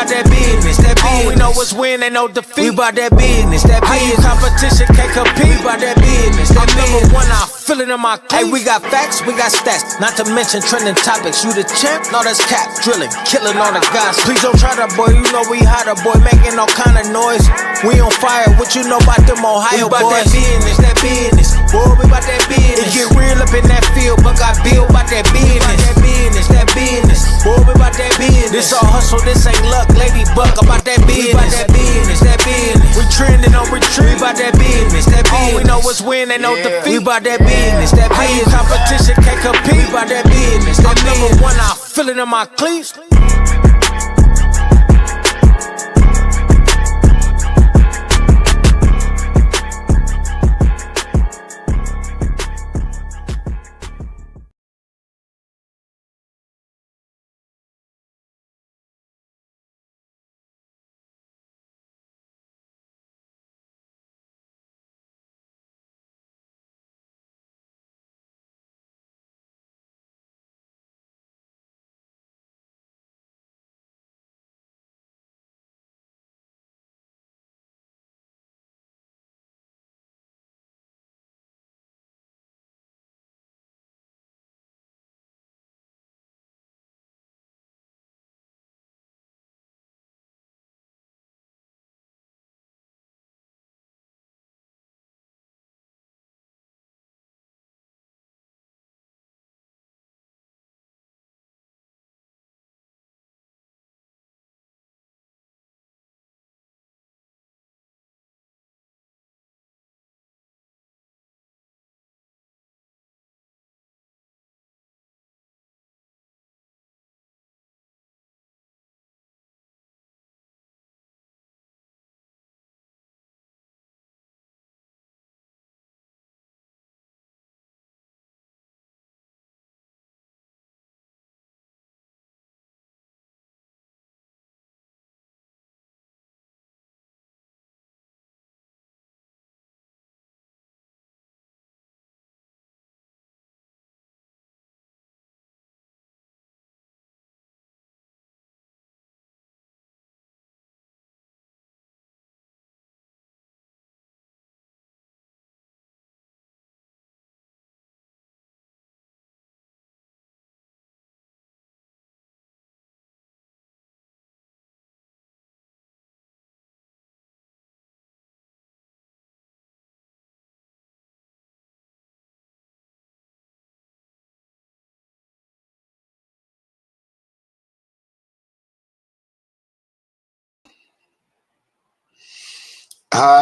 bout that business, that business. All we know is win, ain't no defeat. We bout that business, that business. Competition can't compete. We bout that business, that number one. I feel it in my cleats. Hey, we got facts, we got stats. Not to mention trending topics. You the champ? No, that's cap. Drilling, killing all the guys. Please don't try that, boy. You know we hotter, boy. Making all kind of noise. We on fire. What you know about them Ohio boys? We bout that business, that business. Boy, we bout that business. It get real up in that field, but got built by that business. That business, that business. Boy, we bout that business. This all hustle, this ain't luck. Lady Buck about that business. We bout that business, that business. We trending on retreat. We bout that business, that business. All we know is win, ain't no defeat. We bout that business, that business. Competition can't compete. We bout that business, that number one. I feel it in my cleats.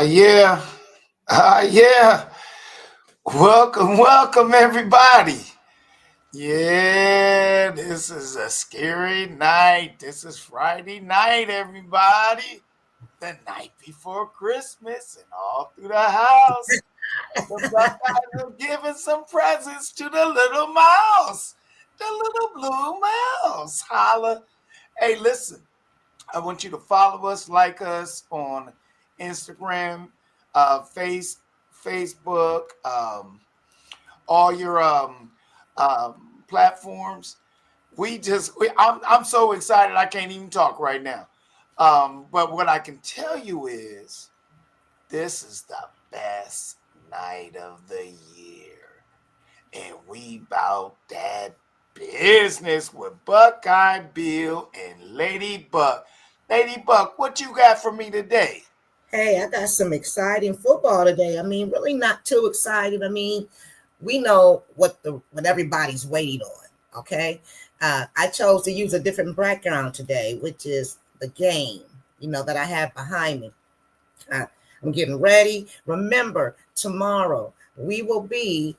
Yeah. Welcome, everybody. Yeah, this is a scary night. This is Friday night, everybody. The night before Christmas, and all through the house, the Buckeyes are giving some presents to the little mouse, the little blue mouse. Holla. Hey, listen, I want you to follow us, like us on Instagram, Facebook, all your platforms. I'm so excited I can't even talk right now. But what I can tell you is this is the best night of the year, and we bout that business with Buckeye Bill and Lady Buck. Lady Buck, what you got for me today? Hey, I got some exciting football today. I mean, really not too excited. I mean, we know what everybody's waiting on. Okay, I chose to use a different background today, which is the game. That I have behind me. I'm getting ready. Remember, tomorrow we will be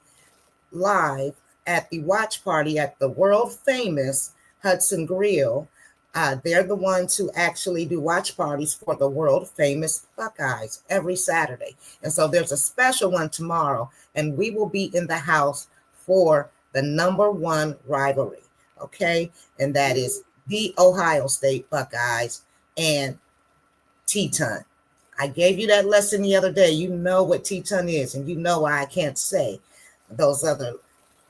live at the watch party at the world famous Hudson Grill. They're the ones who actually do watch parties for the world famous Buckeyes every Saturday. And so there's a special one tomorrow, and we will be in the house for the #1 rivalry. Okay. And that is the Ohio State Buckeyes and Teton. I gave you that lesson the other day. You know what Teton is, and you know why I can't say those other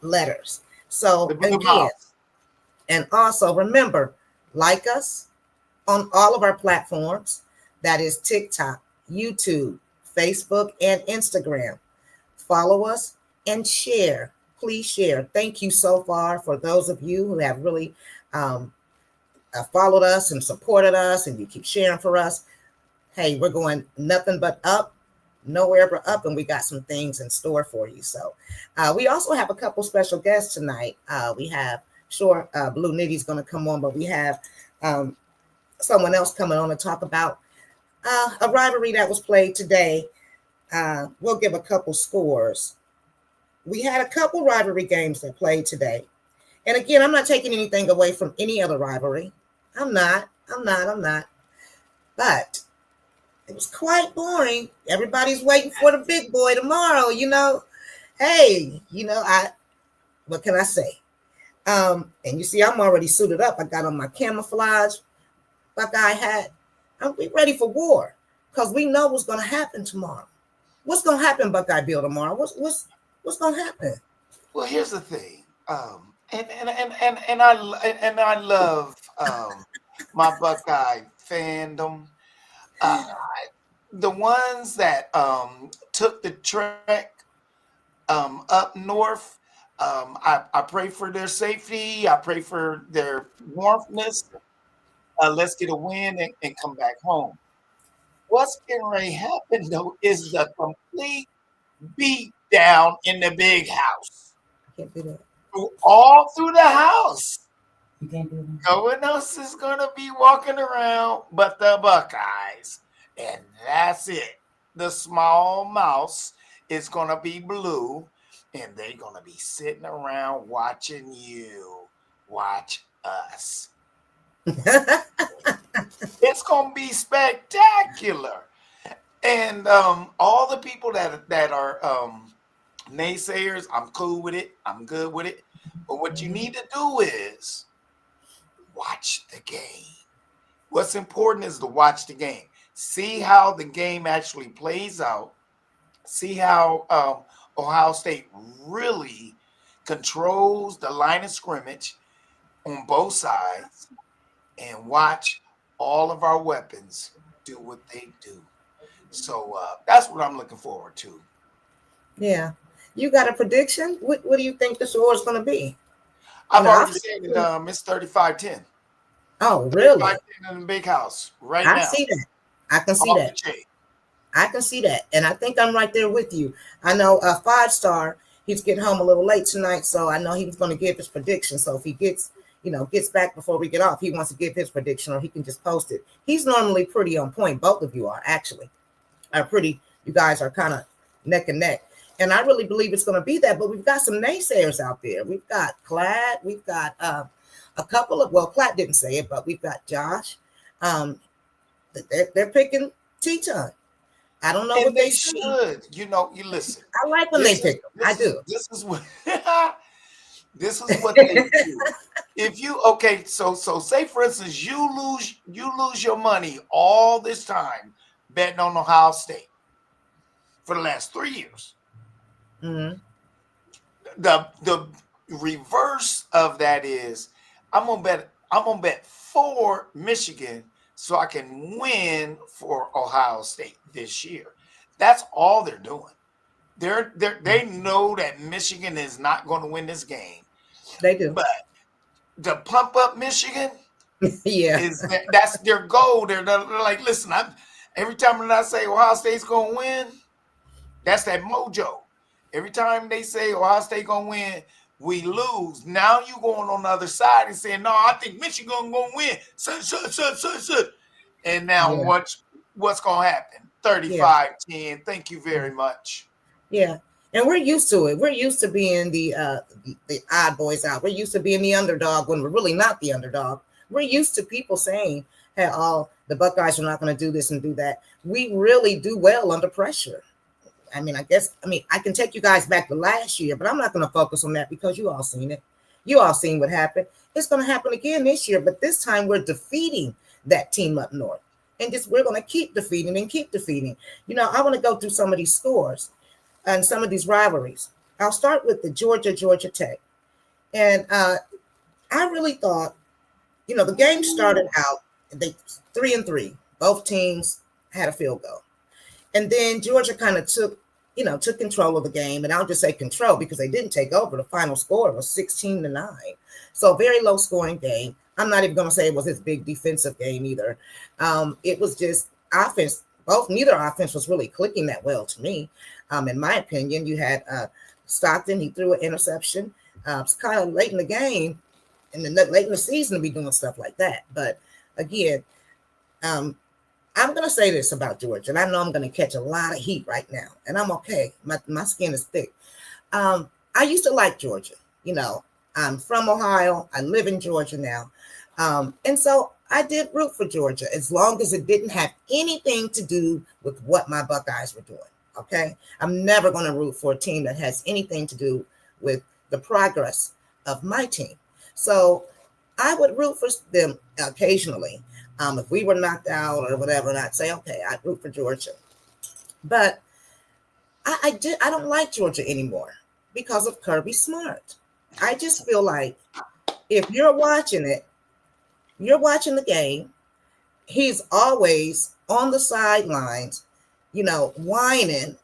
letters. So again, and also remember, like us, on all of our platforms. That is TikTok, YouTube, Facebook, and Instagram. Follow us and share. Please share. Thank you so far for those of you who have really um, followed us and supported us, and you keep sharing for us. Hey, we're going nothing but up, nowhere but up, and we got some things in store for you. So we also have a couple special guests tonight. We have, Blue Nitty's going to come on, but we have someone else coming on to talk about a rivalry that was played today. We'll give a couple scores. We had a couple rivalry games that played today. And again, I'm not taking anything away from any other rivalry. I'm not. But it was quite boring. Everybody's waiting for the big boy tomorrow, Hey, what can I say? And you see, I'm already suited up. I got on my camouflage Buckeye hat. We ready for war because we know what's going to happen tomorrow. What's going to happen, Buckeye Bill, tomorrow? What's going to happen? Well, here's the thing. And I love my Buckeye fandom. The ones that took the trek up north, I pray for their safety. I pray for their warmthness. Let's get a win and come back home. What's getting ready to happen, though, is the complete beat down in the big house. I can't do that. All through the house. You can't do that. No one else is going to be walking around but the Buckeyes. And that's it. The small mouse is going to be blue, and they're going to be sitting around watching you watch us. It's going to be spectacular. And all the people that are naysayers, I'm cool with it. I'm good with it. But what you need to do is watch the game. What's important is to watch the game. See how the game actually plays out. See how Ohio State really controls the line of scrimmage on both sides, and watch all of our weapons do what they do. So that's what I'm looking forward to. Yeah. You got a prediction? What do you think the score is going to be? I've already said it, it's 35-10. Oh, really? 35-10 in the big house right now. I see that. I can see that. I can see that. And I think I'm right there with you. I know a 5-star, he's getting home a little late tonight, so I know he was going to give his prediction. So if he gets back before we get off, he wants to give his prediction, or he can just post it. He's normally pretty on point. Both of you are actually you guys are kind of neck and neck. And I really believe it's going to be that, but we've got some naysayers out there. We've got Clad. We've got a couple of, Clad didn't say it, but we've got Josh. They're picking Teton. I don't know what they should. You listen. I like when they pick them. I do. This is what they do. If you so say for instance you lose your money all this time betting on Ohio State for the last 3 years. Mm-hmm. The reverse of that is I'm gonna bet for Michigan so I can win for Ohio State this year. That's all they're doing. They know that Michigan is not going to win this game. They do. But to pump up Michigan, yeah, that's their goal. They're like, listen, every time that I say Ohio State's going to win, that's that mojo. Every time they say Ohio State going to win, we lose. Now you going on the other side and saying, no, I think Michigan going to win. And now what's going to happen? 35-10. Thank you very much. Yeah. And we're used to it. We're used to being the odd boys out. We're used to being the underdog when we're really not the underdog. We're used to people saying, hey, the Buckeyes are not going to do this and do that. We really do well under pressure. I can take you guys back to last year, but I'm not going to focus on that because you all seen it. You all seen what happened. It's going to happen again this year, but this time we're defeating that team up north. And we're going to keep defeating. I want to go through some of these scores and some of these rivalries. I'll start with the Georgia Tech. And I really thought, the game started out They 3-3. Both teams had a field goal. And then Georgia kind of took control of the game. And I'll just say control because they didn't take over. The final score was 16-9. So very low scoring game. I'm not even going to say it was this big defensive game either. It was just offense. Neither offense was really clicking that well to me. In my opinion, you had Stockton. He threw an interception. It's kind of late in the game and late in the season to be doing stuff like that. But again, I'm going to say this about Georgia, and I know I'm going to catch a lot of heat right now, and I'm okay. My skin is thick. I used to like Georgia. I'm from Ohio. I live in Georgia now. And so I did root for Georgia as long as it didn't have anything to do with what my Buckeyes were doing. Okay. I'm never going to root for a team that has anything to do with the progress of my team. So I would root for them occasionally. If we were knocked out or whatever, and I'd say, okay, I'd root for Georgia. But I don't like Georgia anymore because of Kirby Smart. I just feel like if you're watching the game, he's always on the sidelines, whining,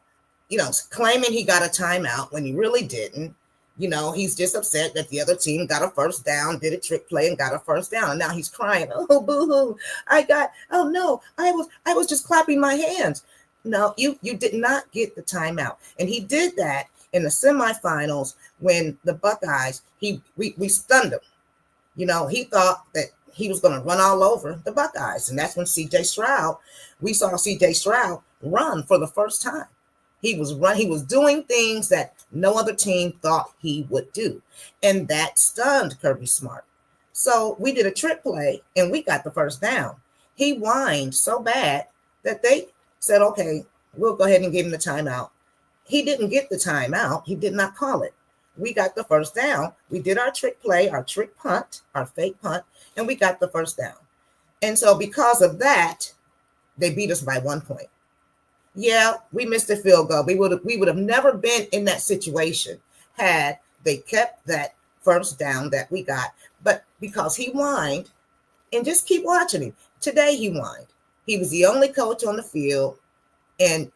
claiming he got a timeout when he really didn't. He's just upset that the other team got a first down, did a trick play and got a first down. And now he's crying, oh, boo-hoo, oh no, I was just clapping my hands. No, you did not get the timeout. And he did that in the semifinals when the Buckeyes, we stunned him. He thought that he was going to run all over the Buckeyes. And that's when we saw CJ Stroud run for the first time. He was doing things that no other team thought he would do. And that stunned Kirby Smart. So we did a trick play and we got the first down. He whined so bad that they said, okay, we'll go ahead and give him the timeout. He didn't get the timeout. He did not call it. We got the first down. We did our trick play, our trick punt, our fake punt, and we got the first down. And so because of that, they beat us by 1 point. Yeah, we missed a field goal. We would have never been in that situation had they kept that first down that we got. But because he whined, and just keep watching him. Today he whined. He was the only coach on the field, and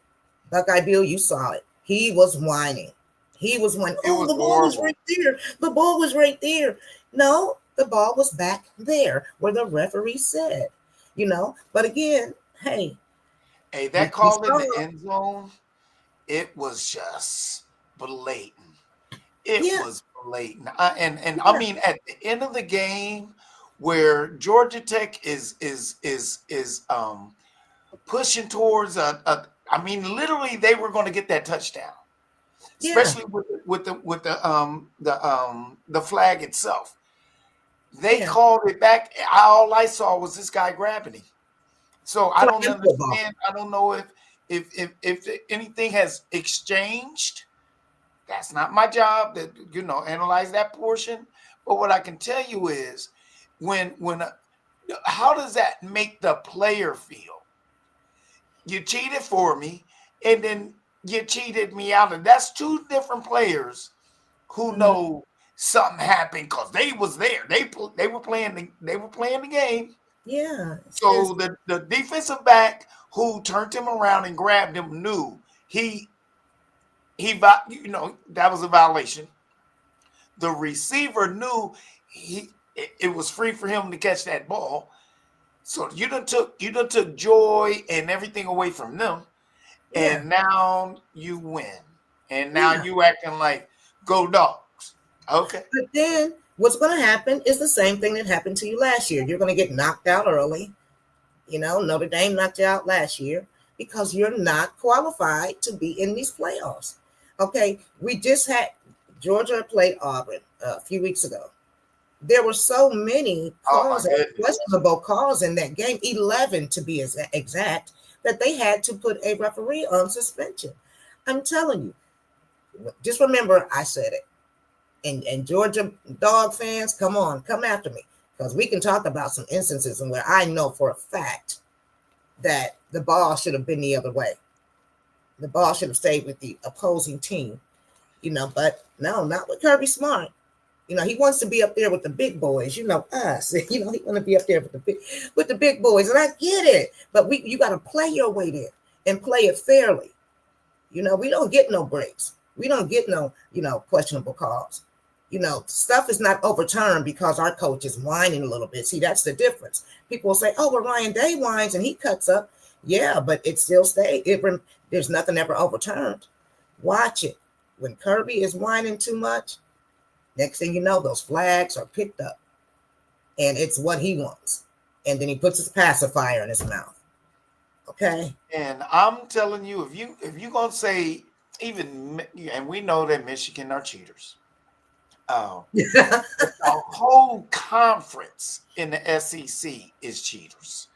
Buckeye Bill, you saw it. He was whining. He was whining. Oh, the ball was right there. The ball was right there. No, the ball was back there where the referee said, But again, hey, that call in the end zone, it was just blatant. It was blatant. I mean, at the end of the game, where Georgia Tech is pushing towards literally they were going to get that touchdown, especially with the flag itself. They called it back. All I saw was this guy grabbing him. So I don't understand. I don't know if anything has exchanged. That's not my job to analyze that portion. But what I can tell you is how does that make the player feel? You cheated for me, and then you cheated me out, and that's two different players who know something happened because they was there. They were playing the game. Yeah. So the defensive back who turned him around and grabbed him knew that was a violation. The receiver knew it was free for him to catch that ball. So you done took joy and everything away from them, and now you win, and now you acting like go Dogs. Okay. But then what's going to happen is the same thing that happened to you last year. You're going to get knocked out early. Notre Dame knocked you out last year because you're not qualified to be in these playoffs. Okay, we just had Georgia played Auburn a few weeks ago. There were so many questionable calls in that game, 11 to be exact, that they had to put a referee on suspension. I'm telling you, just remember I said it. And Georgia Dog fans, come after me, because we can talk about some instances where I know for a fact that the ball should have been the other way. The ball should have stayed with the opposing team, but no, not with Kirby Smart. You know, he wants to be up there with the big boys, you know, us. You know, he want to be up there with the big boys. And I get it. But you got to play your way there and play it fairly. You know, we don't get no breaks. We don't get no, you know, questionable calls. You know, stuff is not overturned because our coach is whining a little bit. See, that's the difference. People will say, oh, well, Ryan Day whines and he cuts up. Yeah, but it still stays. There's nothing ever overturned. Watch it. When Kirby is whining too much, next thing you know, those flags are picked up. And it's what he wants. And then he puts his pacifier in his mouth. Okay? And I'm telling you, if you gonna say even, and we know that Michigan are cheaters. The whole conference in the SEC is cheaters.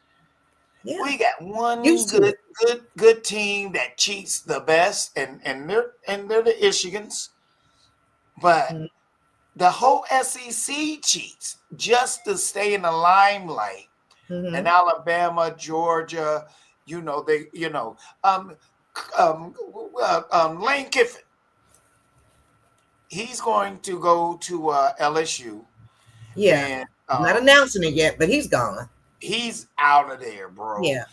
Yeah. We got one good team that cheats the best, and they're the Michigans, but the whole SEC cheats just to stay in the limelight. And Alabama, Georgia, you know Lane Kiffin. He's going to go to LSU. Yeah. And, not announcing it yet, but he's gone. He's out of there, bro. Yeah.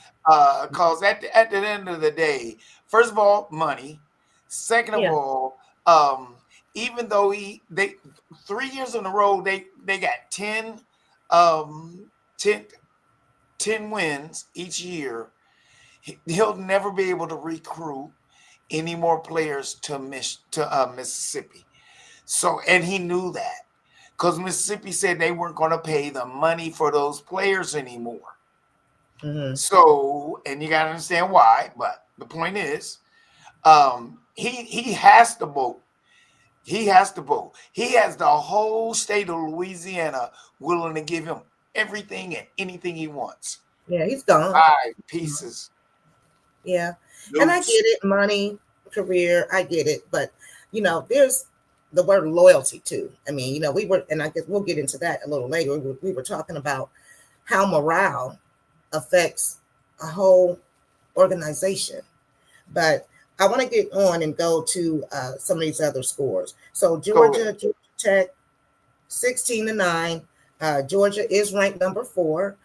Because at the end of the day, first of all, money. Second of all, even though they 3 years in a row, they got 10 wins each year, he'll never be able to recruit any more players to Mississippi. So, and he knew that because Mississippi said they weren't going to pay the money for those players anymore. So, and you got to understand why. But the point is, he has to vote. He has to vote. He has the whole state of Louisiana willing to give him everything and anything he wants. Yeah, he's gone. 5 pieces. Yeah. And I get it, money, career, I get it. But, you know, there's the word loyalty too. I mean, you know, we were, and I guess we'll get into that a little later. We were talking about how morale affects a whole organization. But I want to get on and go to some of these other scores. So Georgia Tech, 16-9. Georgia is ranked number 4.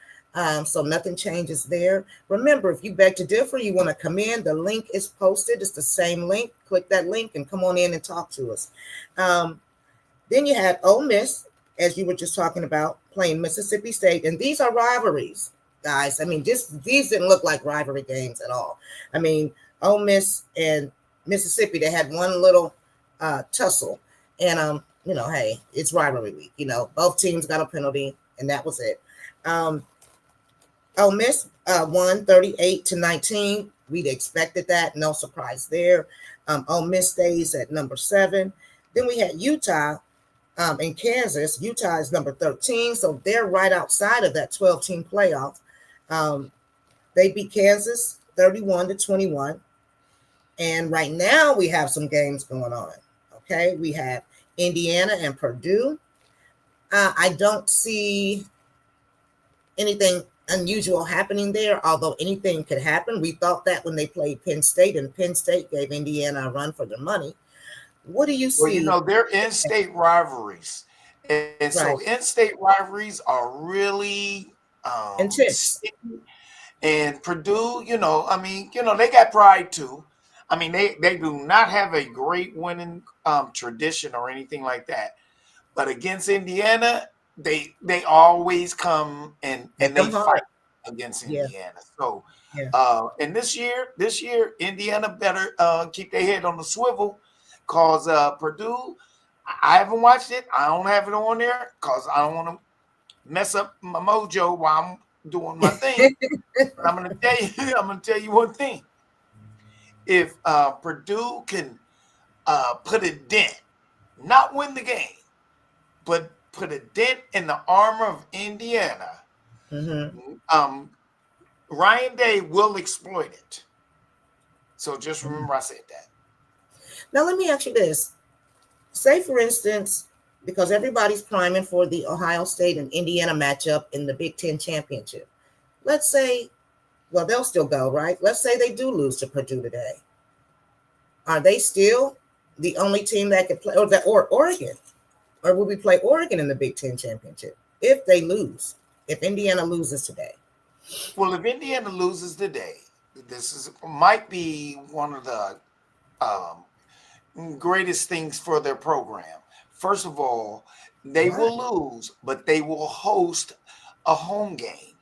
So nothing changes there. Remember, if you beg to differ, you want to come in, the link is posted. It's the same link. Click that link and come on in and talk to us. Then you had Ole Miss, as you were just talking about, playing Mississippi State. And these are rivalries, guys. I mean, these didn't look like rivalry games at all. I mean, Ole Miss and Mississippi, they had one little tussle. And, you know, hey, it's rivalry week. You know, both teams got a penalty, and that was it. Ole Miss won 38-19. We'd expected that. No surprise there. Ole Miss stays at number 7. Then we had Utah and Kansas. Utah is number 13, so they're right outside of that 12-team playoff. They beat Kansas 31-21. And right now we have some games going on. Okay, we have Indiana and Purdue. I don't see anything unusual happening there, although anything could happen. We thought that when they played Penn State, and Penn State gave Indiana a run for their money. What do you see? Well, you know, they're in-state rivalries. And so in-state rivalries are really intense. And Purdue, you know, I mean, you know, they got pride too. I mean, they do not have a great winning tradition or anything like that. But against Indiana, they always come and they fight against Indiana. So, and this year, Indiana better keep their head on the swivel, cause Purdue. I haven't watched it. I don't have it on there because I don't want to mess up my mojo while I'm doing my thing. But I'm gonna tell you one thing. If Purdue can put a dent, not win the game, but put a dent in the armor of Indiana, Ryan Day will exploit it. So just remember I said that. Now let me ask you this. Say, for instance, because everybody's priming for the Ohio State and Indiana matchup in the Big Ten Championship. Let's say, well, they'll still go, right? Let's say they do lose to Purdue today. Are they still the only team that could play, or Oregon? or will we play Oregon in the Big Ten championship if they lose? If Indiana loses today, Well, if Indiana loses today, might be one of the greatest things for their program. First of all, they why? will lose, but they will host a home game,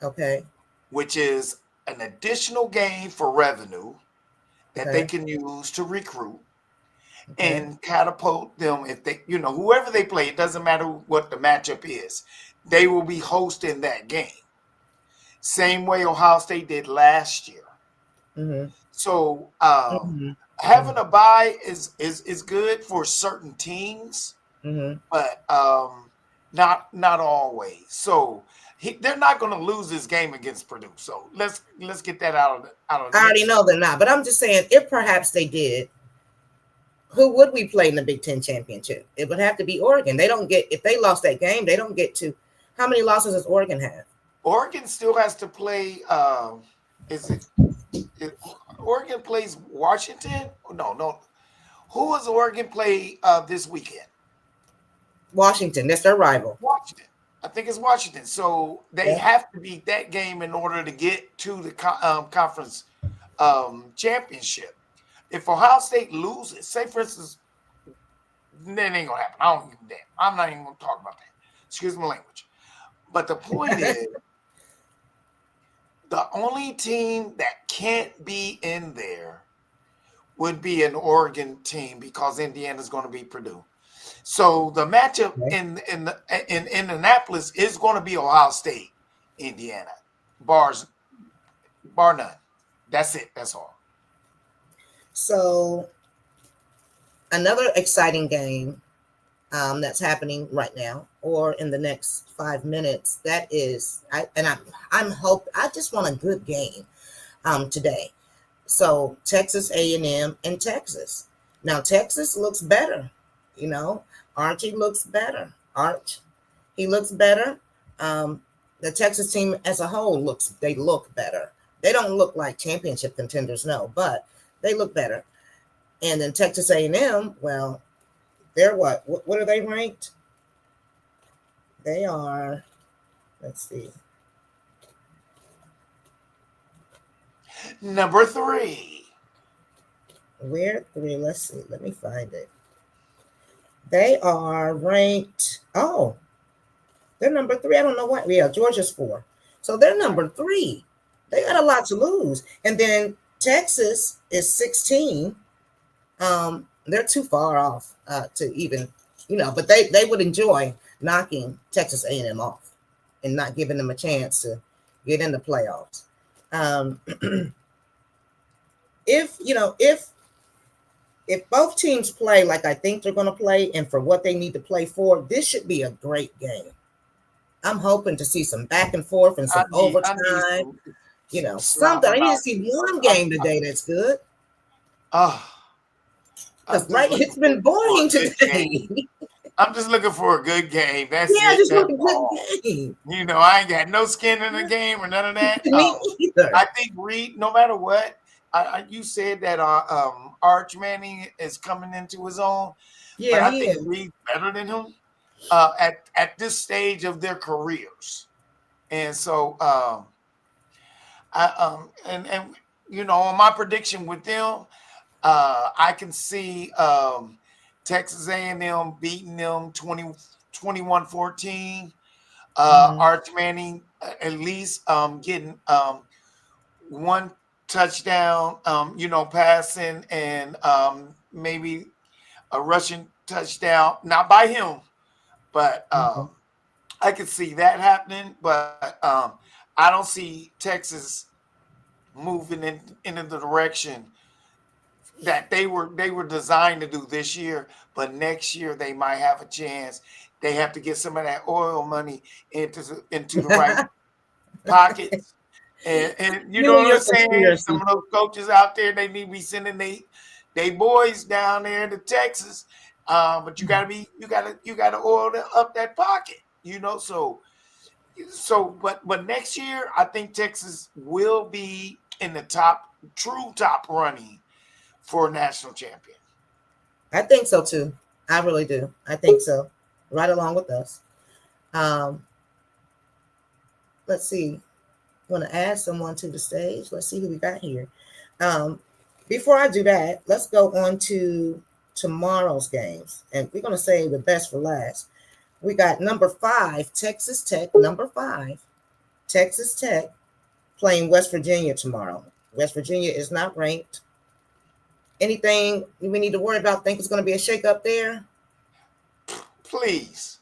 Okay, which is an additional game for revenue that they okay, can use to recruit okay. and catapult them. If they, whoever they play, it doesn't matter what the matchup is, they will be hosting that game. Same way Ohio State did last year. Mm-hmm. So Mm-hmm. having a bye is good for certain teams, Mm-hmm. but not always. So they're not going to lose this game against Purdue. So let's get that out of I the already mix. know they're not, but I'm just saying, if perhaps they did, who would we play in the Big Ten championship? It would have to be Oregon. They don't get, if they lost that game, they don't get to. How many losses does Oregon have? Oregon still has to play. Is it Oregon plays Washington? No, no. Who does Oregon play this weekend? Washington. That's their rival. Washington. I think it's Washington. So they Yeah. have to beat that game in order to get to the conference championship. If Ohio State loses, say for instance, that ain't gonna happen. I don't give a damn. I'm not even gonna talk about that. Excuse my language. But the point is, the only team that can't be in there would be an Oregon team because Indiana's going to be Purdue. So the matchup Okay. in Indianapolis is going to be Ohio State, Indiana, bar none. That's it. That's all. So another exciting game that's happening right now or in the next 5 minutes. That is, I just want a good game today. So Texas A&M and Texas. Now Texas looks better. You know, Archie looks better. He looks better. The Texas team as a whole look better. They don't look like championship contenders, no, but they look better. And then Texas A&M, well, they're what are they ranked? They are, let's see. Number 3. Where three? Let's see. Let me find it. They are ranked. Oh, they're number 3. I don't know what. Yeah, Georgia's 4. So they're number 3. They got a lot to lose. And then Texas is 16. They're too far off to even, but they would enjoy knocking Texas A&M off and not giving them a chance to get in the playoffs. If both teams play like I think they're going to play and for what they need to play for, this should be a great game. I'm hoping to see some back and forth and some overtime. Something. I need to see one game today that's good. Because it's been boring today. I'm just looking for a good game. That's yeah, it. just That's looking all. good game. I ain't got no skin in the game or none of that. Me either. I think Reed, no matter what, you said that Arch Manning is coming into his own. Yeah, but I think Reed's better than him at this stage of their careers. And so on my prediction with them, I can see Texas A&M beating them 21-14. Arch Manning at least getting one touchdown, passing and maybe a rushing touchdown, not by him, but I could see that happening. But I don't see Texas moving in the direction that they were designed to do this year. But next year they might have a chance. They have to get some of that oil money into the right pockets. And you know what I'm saying? Some of those coaches out there, they need to be sending they boys down there to Texas. But you gotta oil up that pocket, but next year I think Texas will be in the true top running for a national champion. I think so too. I really do. I think so. Right along with us. Um, let's see. I want to add someone to the stage. Let's see who we got here. Um, before I do that, let's go on to tomorrow's games. And we're going to save the best for last. We got number 5, Texas Tech. Number 5, Texas Tech playing West Virginia tomorrow. West Virginia is not ranked. Anything we need to worry about? Think it's going to be a shakeup there? Please.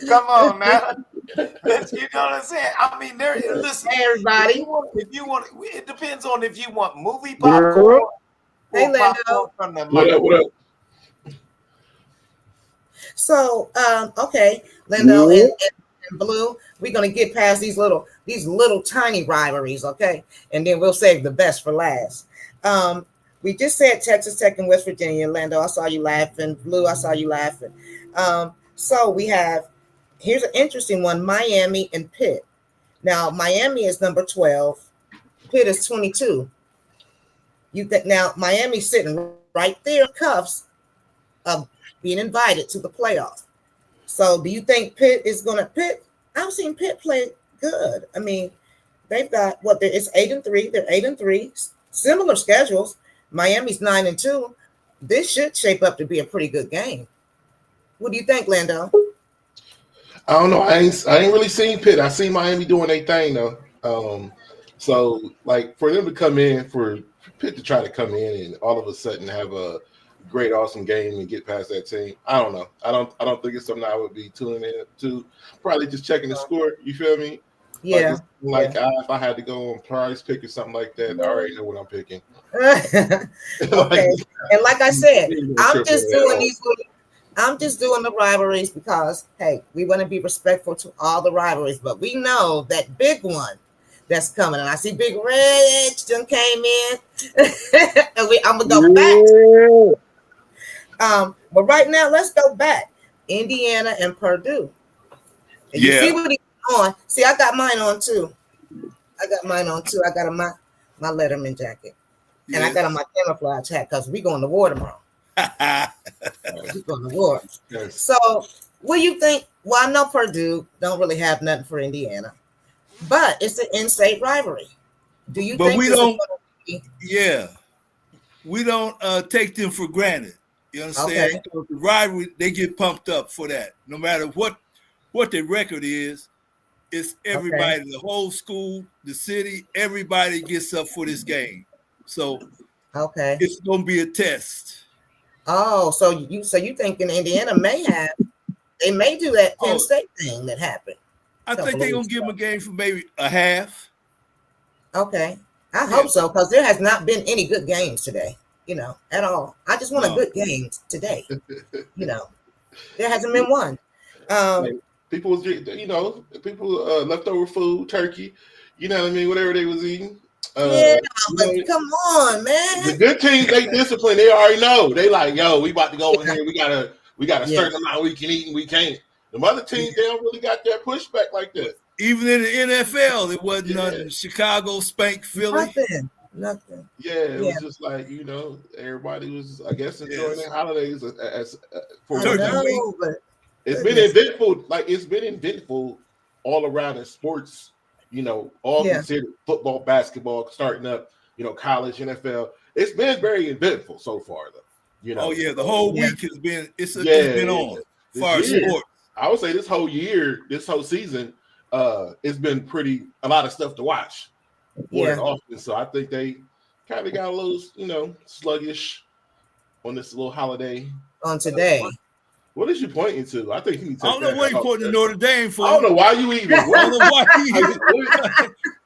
Come on now. You know what I'm saying? I mean, listen, Hey, everybody. If you want, it depends on if you want movie popcorn Hey, or Lando. popcorn from the What up? So, okay, Lando and Blue, we're gonna get past these little tiny rivalries, okay, and then we'll save the best for last. We just said Texas Tech and West Virginia. Lando, I saw you laughing. Blue, I saw you laughing. So we have, here's an interesting one: Miami and Pitt. Now, Miami is number 12. Pitt is 22. Now Miami's sitting right there, cuffs of being invited to the playoff. So do you think Pitt is going to Pitt? I've seen Pitt play good. I mean, they've got it's 8-3. They're 8-3. Similar schedules. Miami's 9-2. This should shape up to be a pretty good game. What do you think, Lando? I don't know. I ain't really seen Pitt. I seen Miami doing their thing though. So like for them to come in, for Pitt to try to come in and all of a sudden have a great, awesome game and get past that team, I don't know. I don't think it's something I would be tuning in to. Probably just checking the score. You feel me? Yeah. If I had to go on prize pick or something like that, I already know what I'm picking. Okay. And like I said, I'm just doing the rivalries because, hey, we want to be respectful to all the rivalries, but we know that big one that's coming. And I see Big Rich done came in. And I'm going to go back. But right now, let's go back. Indiana and Purdue. And you see what he's on. See, I got mine on too. I got my Letterman jacket. And I got on my camouflage hat because we going to war tomorrow. We're going to war. Yes. So, what do you think? Well, I know Purdue don't really have nothing for Indiana, but it's an in-state rivalry. Do you think we don't? We don't take them for granted. You understand? Okay. The rivalry, they get pumped up for that. No matter what their record is, it's everybody, the whole school, the city, everybody gets up for this game. So, it's going to be a test. Oh, so you thinking Indiana may do that Penn State thing that happened? I think they're going to give them a game for maybe a half. Okay. I hope so, because there has not been any good games today, at all. I just want a good game today. There hasn't been one. People leftover food, turkey, you know what I mean, whatever they was eating. But come on, man. The good teams, they discipline. They already know. They like, yo, we about to go in here. We got a certain amount we can eat and we can't. The other teams, they don't really got that pushback like that. Even in the NFL, it wasn't nothing. Chicago spanked Philly. Nothing. Yeah, it was just like, everybody was, I guess, enjoying their holidays for week. It's been eventful. Like, it's been eventful all around in sports. All considered football, basketball, starting up, college, NFL. It's been very eventful so far, though. The whole week has been it's been on as far as sports. I would say this whole season, it's been a lot of stuff to watch. Often. So I think they kind of got a little, sluggish on this little holiday. On today. What is you pointing to? I think I don't know what you're pointing to Notre Dame for. I don't know why you even. I don't know why you even.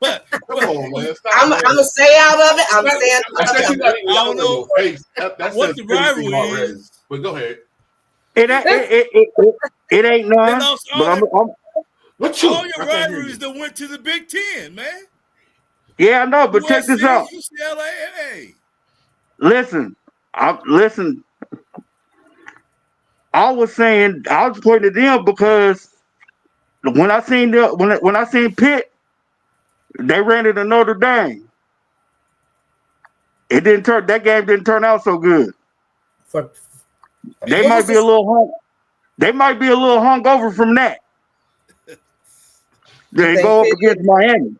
But come on, man. I'm gonna stay out of it. I'm staying out of it. I don't know what the rivalry is. But go ahead. It ain't none. All your rivalries that went to the Big Ten, man. Yeah, I know, but check this out. UCLA. Listen. I was pointing to them because when I seen Pitt, they ran into Notre Dame. That game didn't turn out so good. They might be a little hungover from that. They go up against Miami.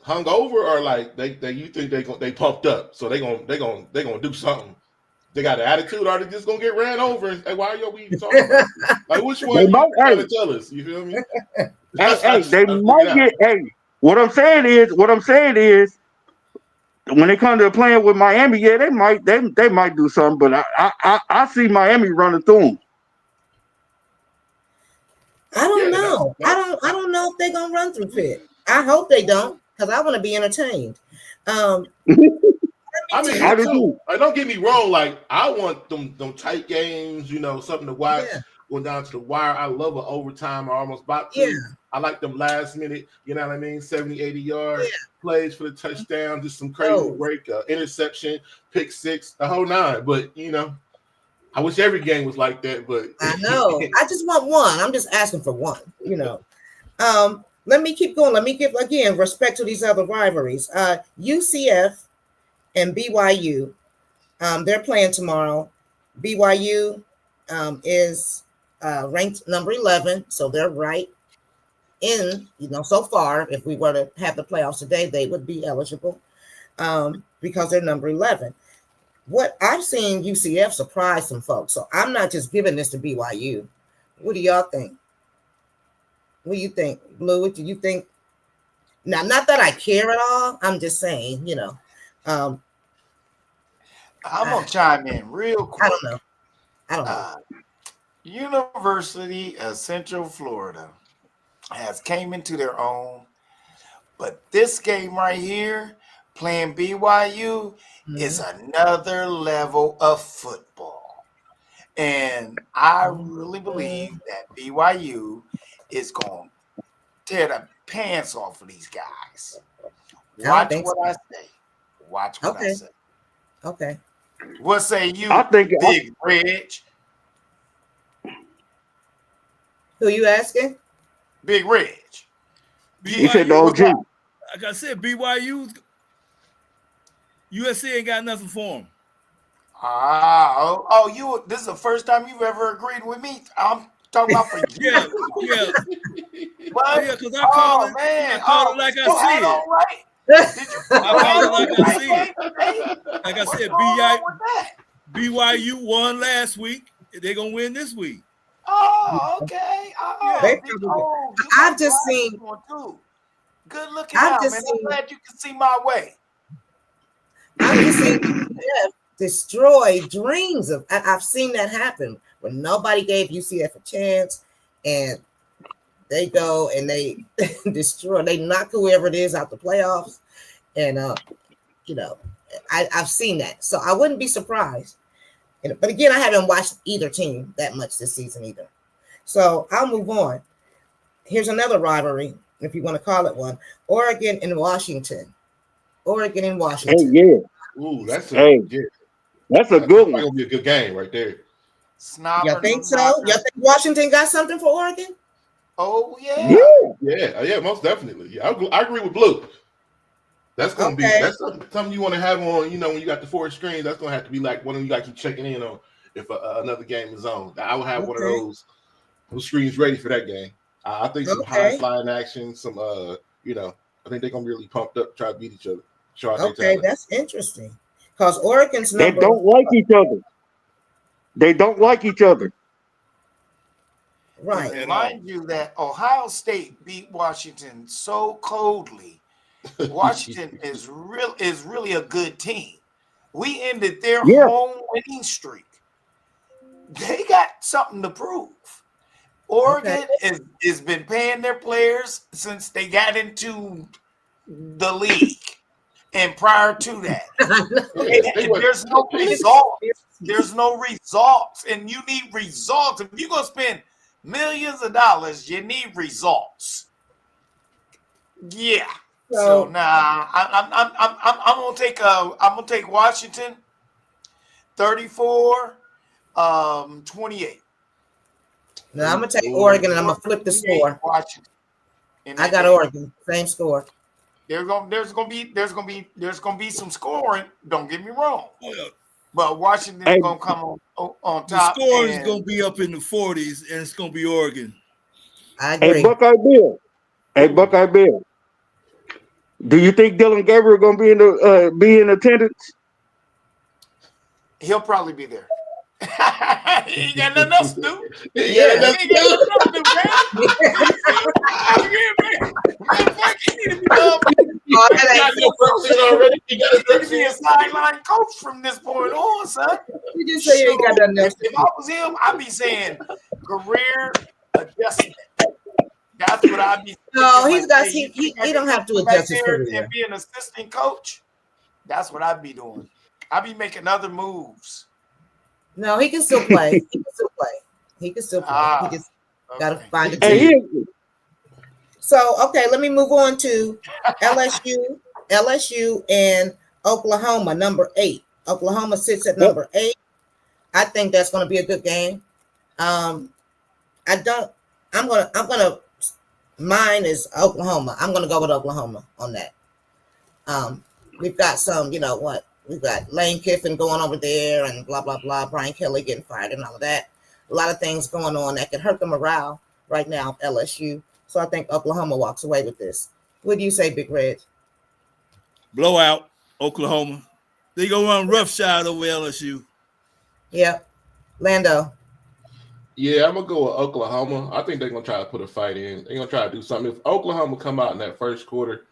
Hungover or like they you think they pumped up, so they gonna do something. They got an attitude, or they just gonna get ran over? And, hey, why are we talking about? Like, which one you trying to tell us? You feel me? They might get. Hey, what I'm saying is, when it comes to playing with Miami, yeah, they might do something, but I see Miami running through them. I don't know. I don't know if they're gonna run through Pitt. I hope they don't, because I want to be entertained. I mean, like, don't get me wrong. Like, I want them tight games, something to watch. Yeah. Going down to the wire. I love an overtime or almost boxing. Yeah. I like them last minute, 70, 80 yard plays for the touchdown, just some crazy break, interception, pick six, the whole nine. But, I wish every game was like that. But I know. I just want one. I'm just asking for one, Let me keep going. Let me give, again, respect to these other rivalries. UCF and BYU, they're playing tomorrow. BYU is ranked number 11, so they're right in, so far. If we were to have the playoffs today, they would be eligible because they're number 11. What I've seen UCF surprise some folks, so I'm not just giving this to BYU. What do y'all think? What do you think, Blue? What do you think? Now, not that I care at all. I'm just saying, I'm gonna chime in real quick. I don't know. University of Central Florida has came into their own, but this game right here, playing BYU, is another level of football. And I really believe that BYU is going to tear the pants off of these guys. Watch what I say. Watch what I say. Okay. What say you, Big Rich? Who you asking? Big Rich. He said the OG. Like I said, BYU, USC ain't got nothing for him. This is the first time you've ever agreed with me. I'm talking about for you. Yeah. What? Yeah, because I called it like I see it. Right? Did you call it like I see it? Like I said, BYU won last week. They're gonna win this week. Oh, okay. I've just seen. Good looking out, man. I'm glad you can see my way. I've just seen destroy dreams of. I've seen that happen when nobody gave UCF a chance, and they go and they destroy. They knock whoever it is out the playoffs, and I've seen that, so I wouldn't be surprised. But again, I haven't watched either team that much this season either. So I'll move on. Here's another rivalry, if you want to call it one. Oregon and Washington. Hey, yeah. Ooh, that's a good one. That's gonna be a good game right there. Y'all think so? Y'all think Washington got something for Oregon? Oh yeah. Yeah, most definitely. Yeah, I agree with Blue. That's gonna be something you want to have on. When you got the 4 screens, that's gonna have to be like one of you got to keep checking in on if another game is on. I will have one of those screens ready for that game. I think some high flying action, some I think they're gonna be really pumped up to try to beat each other. That's interesting. Because Oregon's they don't like each other. They don't like each other. Right. Remind you that Ohio State beat Washington so coldly. Washington is really a good team. We ended their home winning streak. They got something to prove. Oregon has been paying their players since they got into the league. And prior to that, there's no results. There's no results. And you need results. If you're going to spend millions of dollars, you need results. Yeah. So now I'm gonna take Washington 34-28. Now I'm gonna take Oregon and I'm gonna flip the score. Washington. I got Oregon, same score. There's gonna be some scoring. Don't get me wrong. But Washington's gonna come on top. The score is gonna be up in the 40s, and it's gonna be Oregon. I agree. Hey, Buckeye Bill. Do you think Dylan Gabriel gonna be in attendance? He'll probably be there. He ain't got nothing else to do. Yeah. He ain't got nothing else to do, man. He need to be already. He got to be a sideline coach from this point on, son. You just say you ain't got nothing else to If I was him, I'd be saying career adjustment. That's what I'd be saying. No, he don't have to adjust his career. And be an assistant coach. That's what I'd be doing. I'd be making other moves. No, he can still play. He can still play. He just got to find a team. So, okay, let me move on to LSU and Oklahoma, number 8. Oklahoma sits at number 8. I think that's going to be a good game. I'm gonna. Mine is Oklahoma. I'm gonna go with Oklahoma on that. We've got some, we've got Lane Kiffin going over there and blah blah blah. Brian Kelly getting fired and all of that. A lot of things going on that can hurt the morale right now of LSU. So I think Oklahoma walks away with this. What do you say, Big Red? Blowout, Oklahoma. They gonna run roughshod over LSU. Yeah, Lando. Yeah, I'm gonna go with Oklahoma. I think they're gonna try to put a fight in. They're gonna try to do something. If Oklahoma come out in that first quarter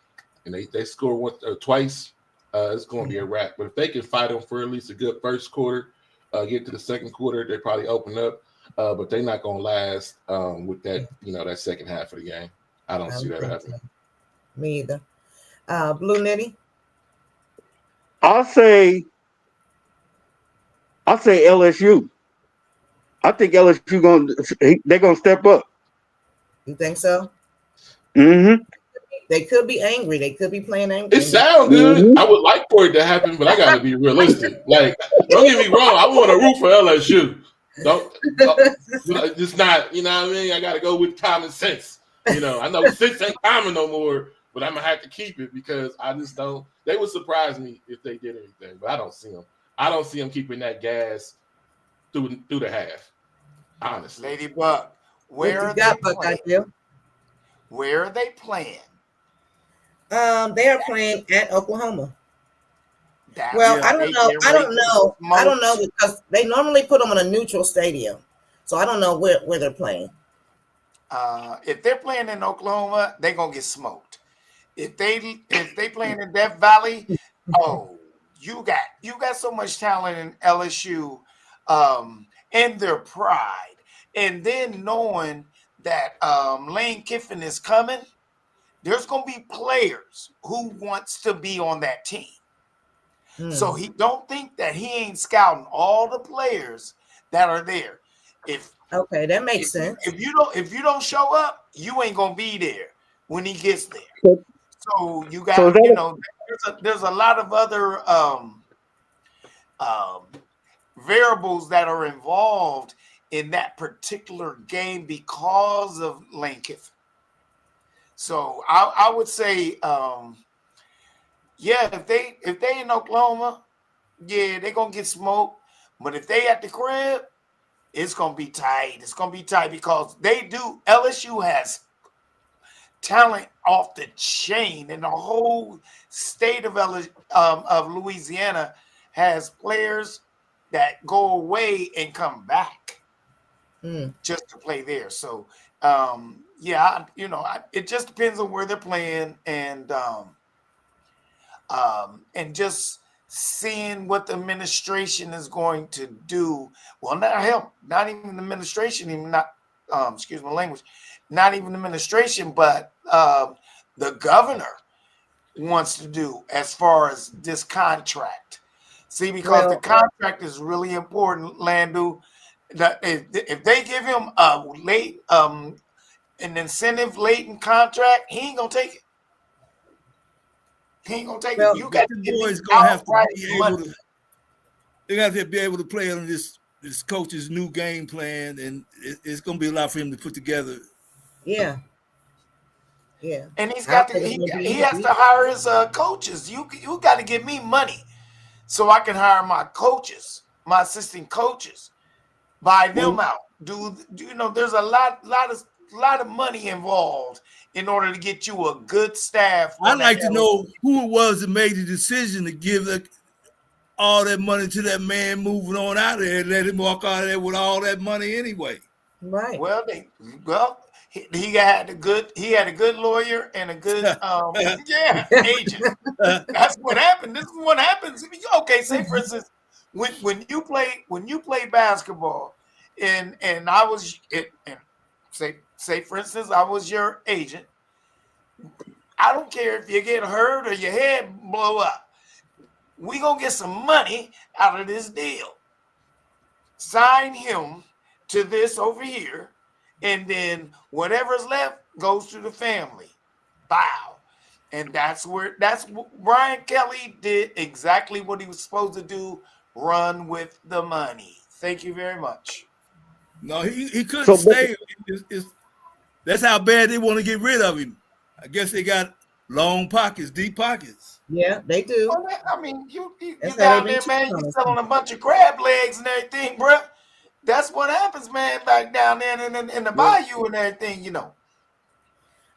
and they score once or twice, it's gonna be a wrap. But if they can fight them for at least a good first quarter, get to the second quarter, they probably open up. But they're not gonna last with that, that second half of the game. I don't see that happening. Me either. Blue Nitty. I'll say LSU. I think LSU they're gonna step up. You think so? Mm-hmm. They could be angry. They could be playing angry. It sounds good. Mm-hmm. I would like for it to happen, but I gotta be realistic. Like, don't get me wrong. I want to root for LSU. It's not. You know what I mean? I gotta go with common sense. I know sense ain't common no more, but I'm gonna have to keep it because I just don't. They would surprise me if they did anything, but I don't see them. I don't see them keeping that gas through the half. Honestly, Lady Buck, where are they playing? They are playing at Oklahoma. I don't know because they normally put them in a neutral stadium, so I don't know where they're playing. If they're playing in Oklahoma, they're gonna get smoked. If they playing in Death Valley, you got so much talent in LSU. And their pride, and then knowing that Lane Kiffin is coming, there's going to be players who wants to be on that team. So he don't think that he ain't scouting all the players that are there. That makes sense. If you don't show up, you ain't going to be there when he gets there. So you got there's a lot of other variables that are involved in that particular game because of Lane Kiffin. So I would say, if they in Oklahoma, they're gonna get smoked. But if they at the crib, it's gonna be tight. It's gonna be tight because LSU has talent off the chain, and the whole state of Louisiana has players that go away and come back just to play there. So, it just depends on where they're playing and just seeing what the administration is going to do. Well, not even the administration, excuse my language, not even the administration, but the governor wants to do as far as this contract. See, because the contract is really important, Landu. If they give him a late an incentive latent contract, he ain't gonna take it. He ain't gonna take it. You got the boys gonna have to be able to. They got to be able to play on this coach's new game plan, and it's gonna be a lot for him to put together. Yeah. Yeah. And he's got to he has to hire his coaches. You got to give me money so I can hire my coaches, my assistant coaches, buy them out. Do you know there's a lot of money involved in order to get you a good staff. I'd like to know who it was that made the decision to give all that money to that man moving on out of there and let him walk out of there with all that money anyway. Right. Well, he had a good lawyer and a good agent. That's what happened. This is what happens. Okay, say for instance, when you play basketball, and I was and say for instance I was your agent. I don't care if you get hurt or your head blow up. We gonna get some money out of this deal. Sign him to this over here, and then whatever's left goes to the family. Bow. And that's what Brian Kelly did exactly what he was supposed to do, run with the money. Thank you very much. No, he couldn't stay. That's how bad they want to get rid of him. I guess they got long pockets, deep pockets. Yeah, they do. Well, I mean, you down there, man, you selling a bunch of crab legs and everything, bro. That's what happens, man, back down there in the bayou and everything, you know.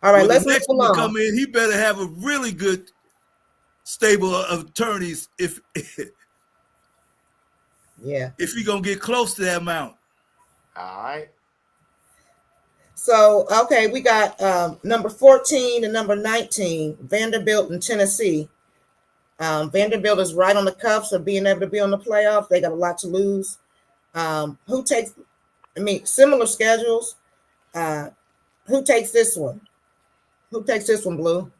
All right, let's next one come in. He better have a really good stable of attorneys if he's gonna get close to that amount. All right. So okay, we got number 14 and number 19, Vanderbilt and Tennessee. Vanderbilt is right on the cuffs of being able to be on the playoffs. They got a lot to lose. Similar schedules. Who takes this one? Who takes this one, Blue?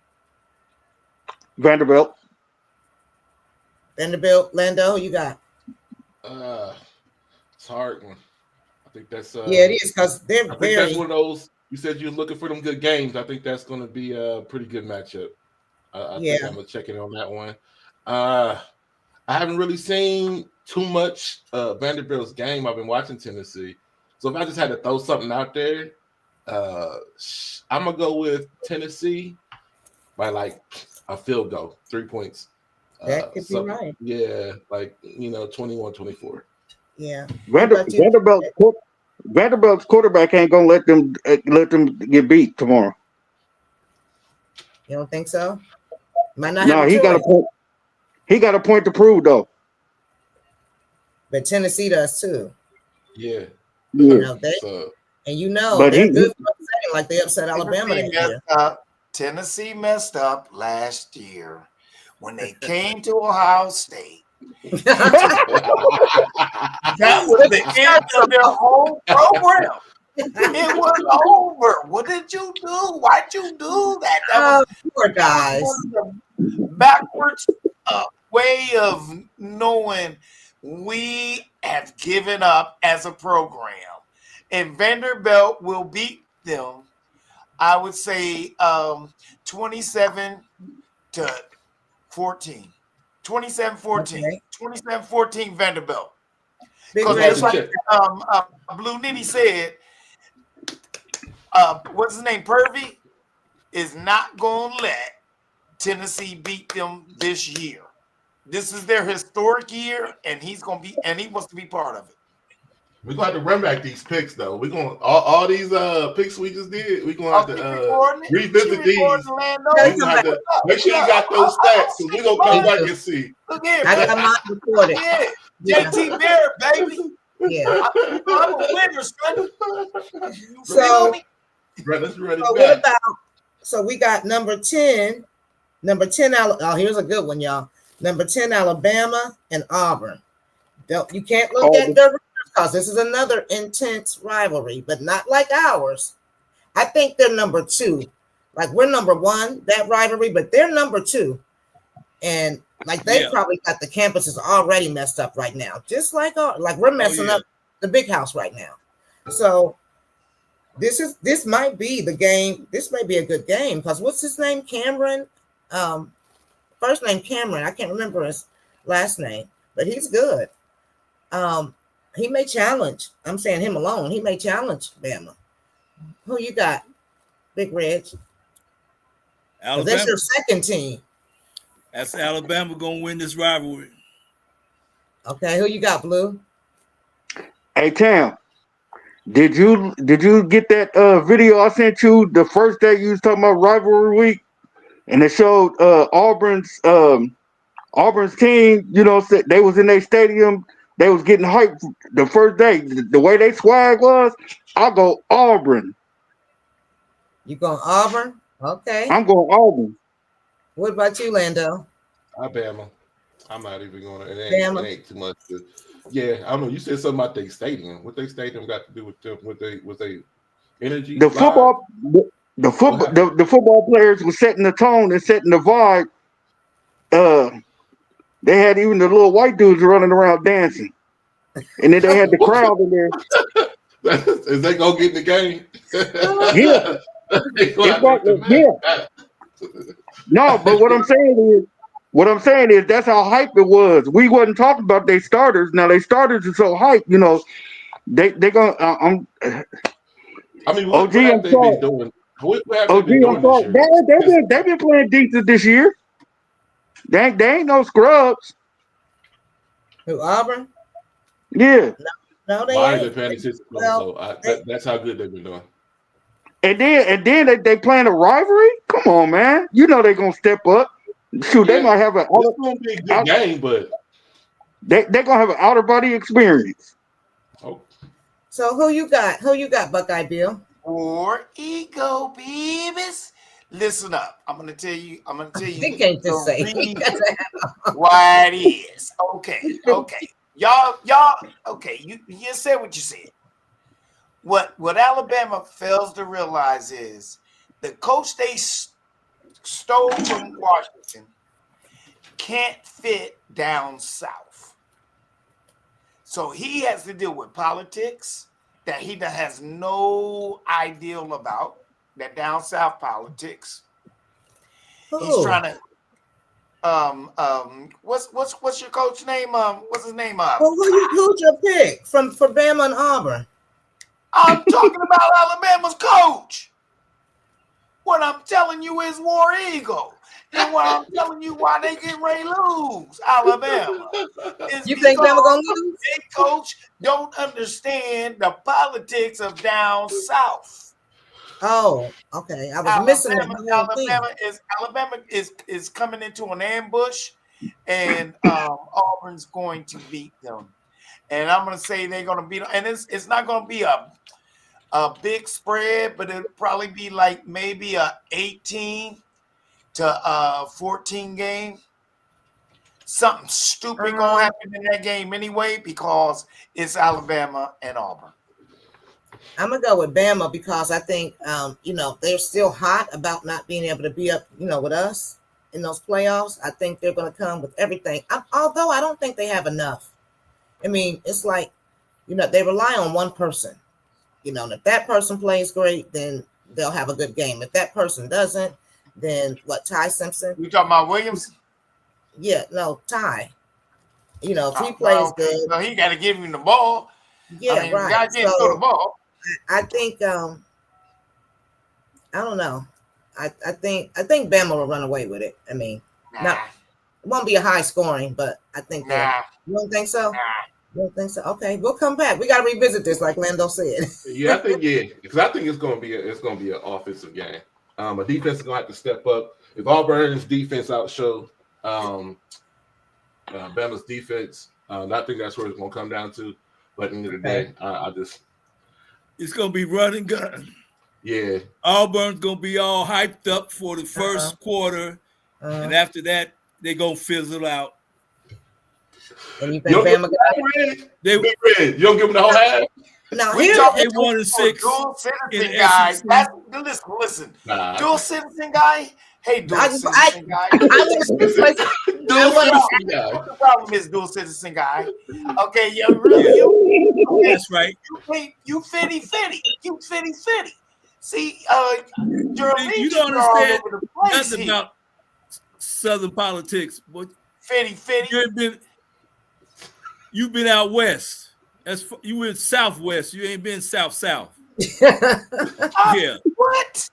Vanderbilt. Lando, who you got? It's a hard one. I think that's it is because they're that's one of those. You said you're looking for them good games. I think that's going to be a pretty good matchup. I think I'm gonna check in on that one. I haven't really seen too much Vanderbilt's game. I've been watching Tennessee, so if I just had to throw something out there, I'm gonna go with Tennessee by like a field goal, 3 points. That could be right. Yeah, 21-24. Yeah. Vanderbilt's quarterback ain't gonna let them get beat tomorrow. You don't think so? Might not. No, he got a point. He got a point to prove though. But Tennessee does too. Yeah. But they're good for upsetting, like they upset Alabama. Tennessee messed up last year when they came to Ohio State. That was the end of their whole program. It was over. What did you do? Why'd you do that? That was poor guys. Backwards way of knowing we have given up as a program. And Vanderbilt will beat them, I would say 27-14. 27-14. Okay. 27-14 Vanderbilt. Because just like Blue Nitty said, what's his name? Purvey is not going to let Tennessee beat them this year. This is their historic year, and he wants to be part of it. We're gonna have to run back these picks though. We're gonna all these picks we just did. We're gonna have to revisit these. We're gonna have to make sure you got those stats, so we're gonna come back and see. Look here, I got mine recorded. Yeah, JT Bear, baby. Yeah, I'm a winner, son. So, let's run it so back. So we got number 10. Oh, here's a good one, y'all. Number 10, Alabama and Auburn. You can't look at the because this is another intense rivalry, but not like ours. I think they're number 2. Like we're number 1, that rivalry, but they're number 2. And like they probably got the campuses already messed up right now, just like we're messing up the big house right now. So this might be the game. This may be a good game because what's his name? Cameron. First name Cameron. I can't remember his last name, but he's good. He may challenge. I'm saying him alone. He may challenge Bama. Who you got? Big Reg. Alabama. That's your second team. That's Alabama gonna win this rivalry. Okay, who you got, Blue? Hey Tam, did you get that video I sent you the first day you was talking about rivalry week, and it showed Auburn's team. You know, they was in their stadium. They was getting hyped the first day. The way they swag was, I'll go Auburn. You going Auburn? Okay. I'm going Auburn. What about you, Lando? Alabama. I'm not even going to. It ain't too much. Yeah, I don't know. You said something about their stadium. What their stadium got to do with them? With they energy? The football, the football players were setting the tone and setting the vibe. They had even the little white dudes running around dancing, and then they had the crowd in there. Is they gonna get in the game? Yeah. Yeah. No, but what I'm saying is that's how hype it was. We wasn't talking about their starters. Now their starters are so hype, you know. They gonna. I mean, what have they been doing? What have they been doing this year? They've been playing decent this year. They ain't no scrubs. Who, Auburn? Yeah. No, they ain't. ain't. Paying attention, so that's how good they've been doing. And then they playing a rivalry. Come on, man. You know they're gonna step up. Shoot, they might have it's gonna be a good game, but they're gonna have an outer body experience. Oh. So who you got? Who you got, Buckeye Bill? War Ego, babies. Listen up. I'm gonna tell you. He can't just say why it is. Okay. Y'all. Okay, you said what you said. What Alabama fails to realize is the coach they stole from Washington can't fit down south. So he has to deal with politics that he has no ideal about, that down south politics. Ooh. He's trying to what's your coach name? What's his name? Well, who's your pick for Bama and Auburn? I'm talking about Alabama's coach. What I'm telling you is War Eagle. And what I'm telling you why they get ready to lose Alabama. You think Bama gonna lose? Big coach don't understand the politics of down south. Oh, okay. I was missing it. Alabama is coming into an ambush, and Auburn's going to beat them. And I'm going to say they're going to beat them. And it's not going to be a big spread, but it'll probably be like maybe a 18 to 14 game. Something stupid going to happen in that game anyway because it's Alabama and Auburn. I'm going to go with Bama because I think, they're still hot about not being able to be up, with us in those playoffs. I think they're going to come with everything. Although I don't think they have enough. I mean, it's like, they rely on one person. And if that person plays great, then they'll have a good game. If that person doesn't, then Ty Simpson? You talking about Williams? Yeah, no, Ty. If he plays good. Well, he got to give him the ball. Yeah, right. Got to throw the ball. I think, I don't know. I think Bama will run away with it. I mean, it won't be a high scoring, but I think you don't think so? You don't think so? Okay, we'll come back. We got to revisit this, like Lando said. Yeah, I think because I think it's gonna be an offensive game. A defense is gonna have to step up. If Auburn's defense outshow Bama's defense, I think that's where it's gonna come down to. But at the end of the day, it's gonna be run and gun. Yeah, Auburn's gonna be all hyped up for the first quarter, and after that, they're gonna fizzle out. And you think Bama got it? You don't give them the whole half? No, we talking 1-6. Dual citizen guy. Listen. Dual citizen guy. Hey, dual citizen guy. The problem is dual citizen guy. Okay, that's right. You fitty. You fitty. See, you don't understand nothing about Southern politics, but fitty. You've been out west. You went southwest. You ain't been south. Yeah. What?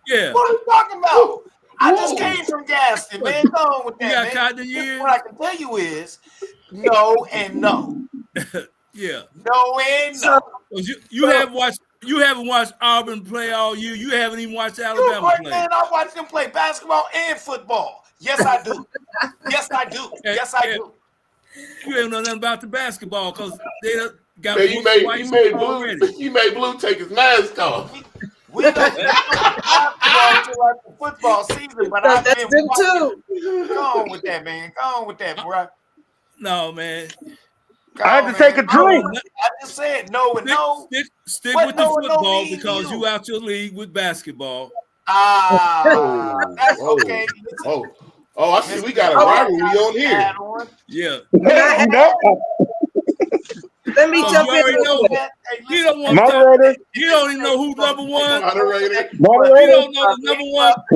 Yeah. What are we talking about? I just came from Gaston, man. Go on with You that, got man. caught in the year? What I can tell you is no and no. Yeah. No and So no. You haven't watched Auburn play all year. You haven't even watched Alabama play. Man, I watch them play basketball and football. Yes, I do. Yes, I do. Yes, I do. You ain't know nothing about the basketball because they got Man, you made Blue take his mask off. We don't basketball until like the football season, but I've that's been them watching. too. Go on with that, man. Go on with that, bro. No, man. I had to take a drink. I just said no and no. Stick What with the no and no football mean because you? you out your league with basketball. That's okay. I see. We got a rivalry on here. Yeah. Let me jump in. You don't want to. You don't even know who's number one. Moderator. You don't know the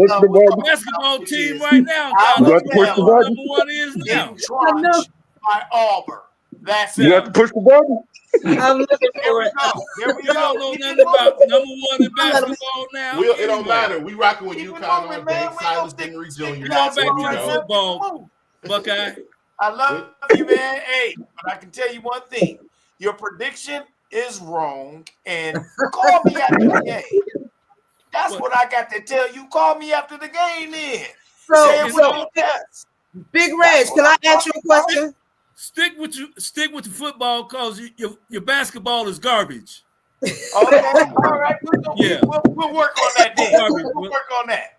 number one basketball team right now. Number one is now. By Auburn. That's You have to push the button. I'm looking for it. There we You go. don't know nothing about number one in basketball now. It don't matter. We rocking with UConn on deck. Silas Henry Jr. Going back to the football, Buckeye. I love you, man. Hey, but I can tell you one thing. Your prediction is wrong, and call me after the game. That's what I got to tell you. Call me after the game then. So Big Reg, can I ask you a question? Stick with the football because your basketball is garbage. Okay, all right. We'll work on that then. We'll work on that.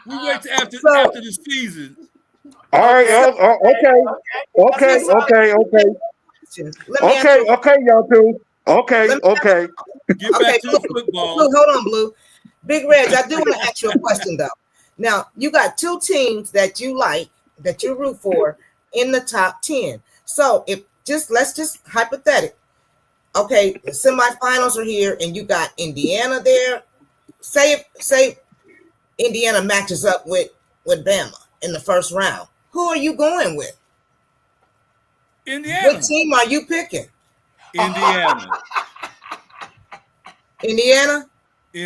We wait till after the season. All right. Okay, y'all two. Okay. Get back to the football. Blue, hold on, Blue. Big Reg, I do want to ask you a question though. Now you got two teams that you like, that you root for in the top 10. So let's just hypothetical. Okay, the semifinals are here, and you got Indiana there. Say Indiana matches up with Bama in the first round. Who are you going with? Indiana. What team are you picking? Indiana. Indiana. So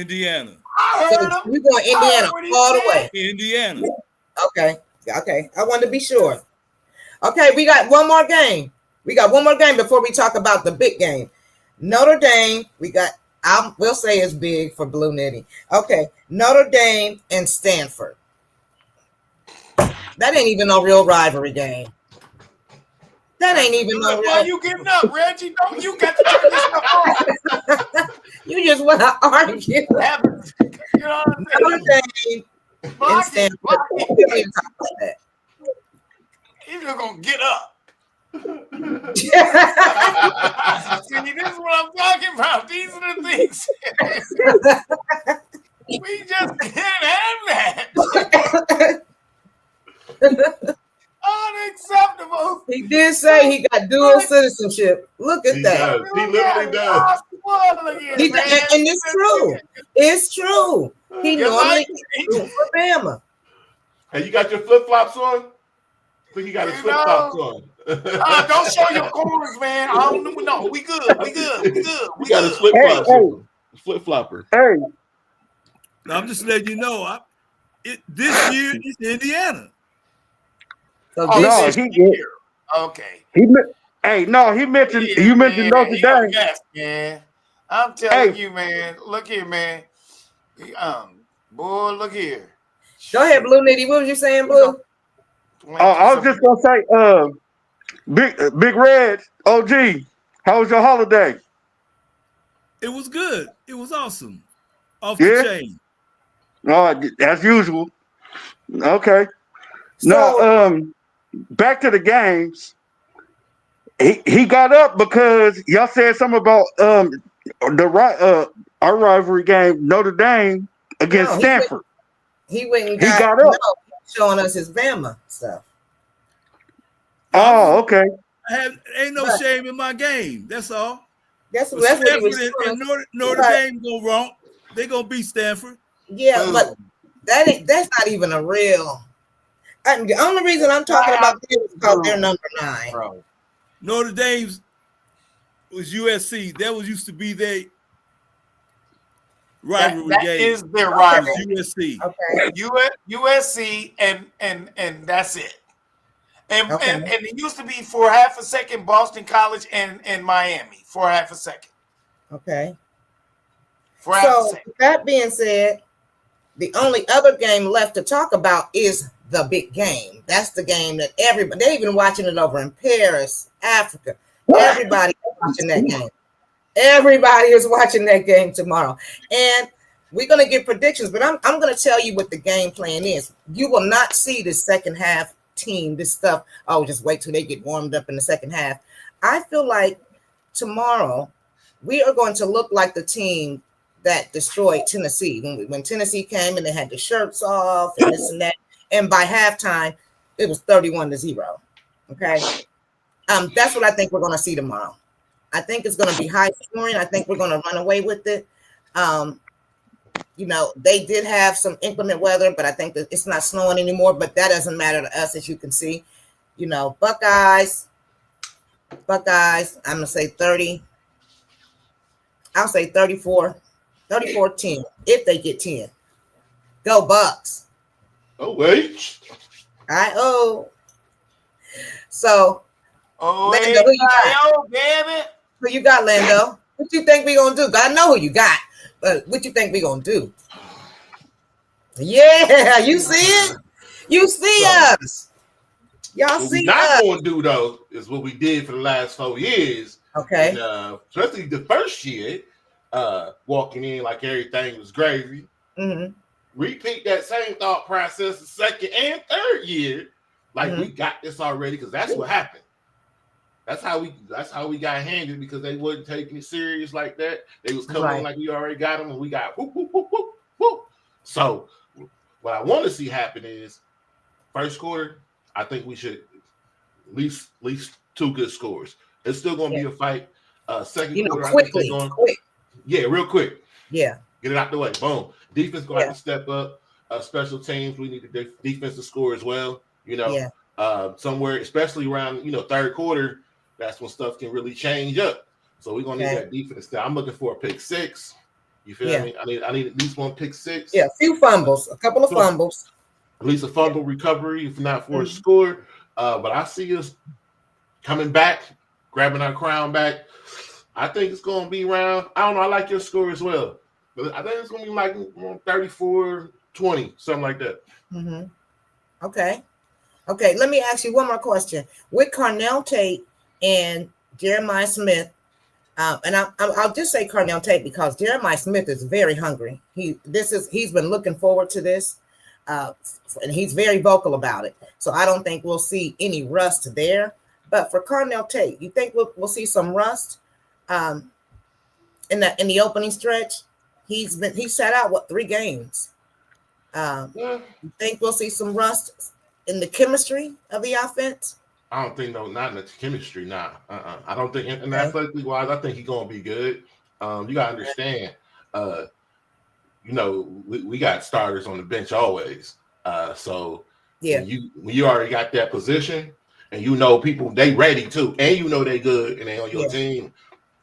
you're going Indiana all the way. Indiana. Okay. I wanted to be sure. Okay, we got one more game. Before we talk about the big game. Notre Dame, we'll say it's big for Blue Nitty. Okay, Notre Dame and Stanford. That ain't even no real rivalry game. That ain't even no real. Why you giving up, Reggie? Don't you got to turn this stuff off? You just want to argue. You know what I'm saying? Notre Dame and Stanford. We don't even talk about that. He's just gonna get up. See, this is what I'm talking about. These are the things. We just can't have that. Unacceptable. He did say he got dual citizenship. Look at that. Does. He literally does. And it's true. It's true. He normally roots for Bama. Hey, you got your flip flops on? I think you got his flip flops on. Don't show your corners, man. I don't know. We good. We got his flip flops on. Flip flopper. Hey. I'm just letting you know. This year it's Indiana. So okay. He mentioned you mentioned Notre Dame. Yes, man. I'm telling you, man. Look here, man. Boy, look here. Go ahead, Blue Nitty. What was you saying, Blue? I was just gonna say, Big Red, OG, how was your holiday? It was good. It was awesome. Off the chain. As usual. Okay. So, back to the games. He got up because y'all said something about our rivalry game, Notre Dame against Stanford. He went and got up. Showing us his Bama stuff. Oh, okay. Ain't no shame in my game. That's all. That's what he was and Notre Dame go wrong. They gonna beat Stanford. Yeah, but that's not even a real. The only reason I'm talking about this is because they're number 9. Bro. Notre Dame's was USC. That was used to be rivalry that game. is their rivalry. USC. Okay. USC and that's it. And, Okay. and it used to be for half a second Boston College and Miami for half a second. Okay. For half a So second. that being said, the only other game left to talk about is the big game. That's the game that everybody, they've been watching it over in Paris, Africa. Everybody is watching that game. Everybody is watching that game tomorrow. And we're going to give predictions, but I'm going to tell you what the game plan is. You will not see the second half team, this stuff. Oh, just wait till they get warmed up in the second half. I feel like tomorrow we are going to look like the team that destroyed Tennessee. When Tennessee came and they had the shirts off and this and that. And by halftime, it was 31-0. Okay. That's what I think we're going to see tomorrow. I think it's going to be high scoring. I think we're going to run away with it. You know, they did have some inclement weather, but I think that it's not snowing anymore, but that doesn't matter to us, as you can see. You know, Buckeyes, I'm going to say 30. I'll say 34, 10, if they get 10. Go Bucks. Oh, wait. So, Lando, who you got? Baby. Who you got, Lando? What you think we going to do? I know who you got, but what you think we going to do? Yeah, you see it? You see us. Y'all see us. What we're not going us. to do, though, is what we did for the last 4 years. Okay. And, especially the first year, walking in like everything was gravy. Mm-hmm. Repeat that same thought process the second and third year. Like we got this already, because that's what happened. That's how we got handed, because they wasn't taking it serious like that. They was coming in like we already got them, and we got whoop, whoop, whoop, whoop, whoop. So what I want to see happen is first quarter, I think we should at least 2 good scores. It's still going to be a fight. Second quarter, quickly, quick. Yeah, real quick. Yeah. Get it out the way. Boom. Defense going to have to step up. Special teams, we need the defense to score as well. You know, somewhere, especially around, third quarter, that's when stuff can really change up. So we're going to need that defense. I'm looking for a pick 6. You feel me? I need at least one pick 6. Yeah, a few fumbles, a couple of fumbles. At least a fumble recovery, if not for a score. But I see us coming back, grabbing our crown back. I think it's going to be around, I don't know, I like your score as well. But I think it's going to be like 34-20, something like that. Mm-hmm. Okay, let me ask you one more question. With Carnell Tate and Jeremiah Smith, and I'll just say Carnell Tate because Jeremiah Smith is very hungry. He's been looking forward to this, and he's very vocal about it. So I don't think we'll see any rust there. But for Carnell Tate, you think we'll see some rust in the opening stretch? He sat out 3 games. You think we'll see some rust in the chemistry of the offense? I don't think not in the chemistry. Nah, I don't think. And athletically wise, I think he's gonna be good. You gotta understand. We got starters on the bench always. So when you already got that position, and people they ready too, and they good, and they on your team.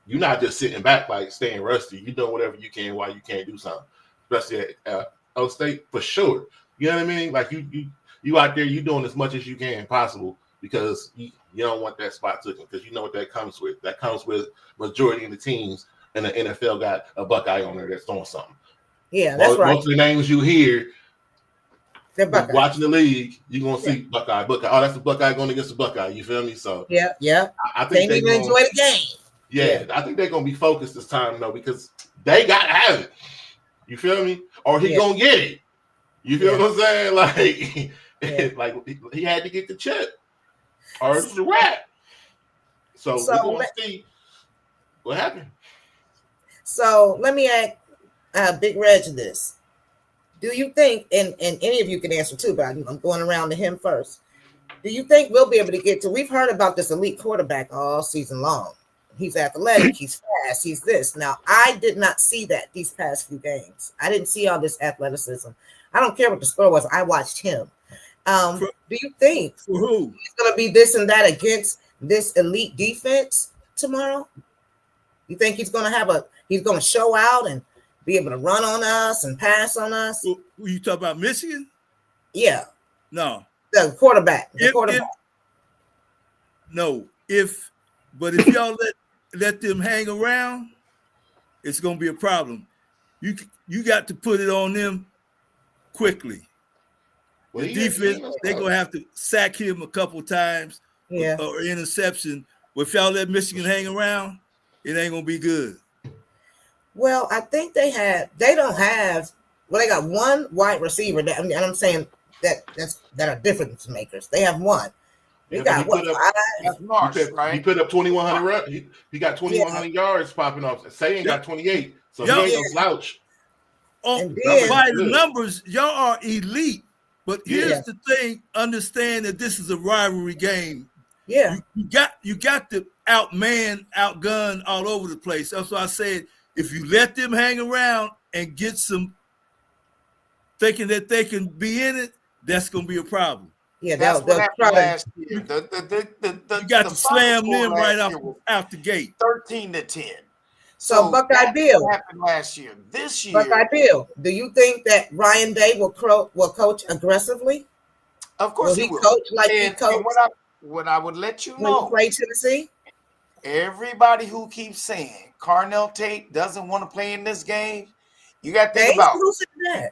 You're not just sitting back like staying rusty. You do whatever you can while you can't do something, especially at O State for sure. You know what I mean? Like you out there, you doing as much as you can possible because you don't want that spot taken because you know what that comes with. That comes with majority of the teams in the NFL got a Buckeye on there that's doing something. Yeah, that's right. Most of the names you hear, they're watching the league, you're gonna see Buckeye. Oh, that's the Buckeye going against the Buckeye. You feel me? So yeah. I think they even enjoy the game. Yeah, I think they're gonna be focused this time though because they gotta have it. You feel me? Or he gonna get it. You feel what I'm saying? Like, he had to get the chip, or it's a wrap. So we're gonna see what happened. So let me ask Big Reg this: do you think, and any of you can answer too, but I'm going around to him first. Do you think we'll be able to get to? We've heard about this elite quarterback all season long. He's athletic, he's fast, he's this. Now, I did not see that these past few games. I didn't see all this athleticism. I don't care what the score was. I watched him. Do you think he's going to be this and that against this elite defense tomorrow? You think he's going to show out and be able to run on us and pass on us? Who you talk about, Michigan? Yeah. No. The quarterback. But if y'all let them hang around, it's gonna be a problem. You got to put it on them quickly. Well, the defense, they're gonna have to sack him a couple times, or interception. But if y'all let Michigan hang around, it ain't gonna be good. Well, I think they got one wide receiver that, and I'm saying that are difference makers. They have one. They got what? That's Marsh, right? He put up 2,100. He got 2,100 yards popping off. Sayan got 28, so he ain't no slouch. By the numbers, y'all are elite. But here's the thing: understand that this is a rivalry game. Yeah, you got to outgun all over the place. That's why I said if you let them hang around and get some thinking that they can be in it, that's going to be a problem. Yeah, that's what happened last year. You got to slam them right out the gate. 13-10. So Buckeye Bill, what happened last year. This year, Buckeye Bill, do you think that Ryan Day will coach aggressively? Of course he will. Coach like he coached. What I would let you when know, he played Tennessee. Everybody who keeps saying Carnell Tate doesn't want to play in this game, you got to think about who said that.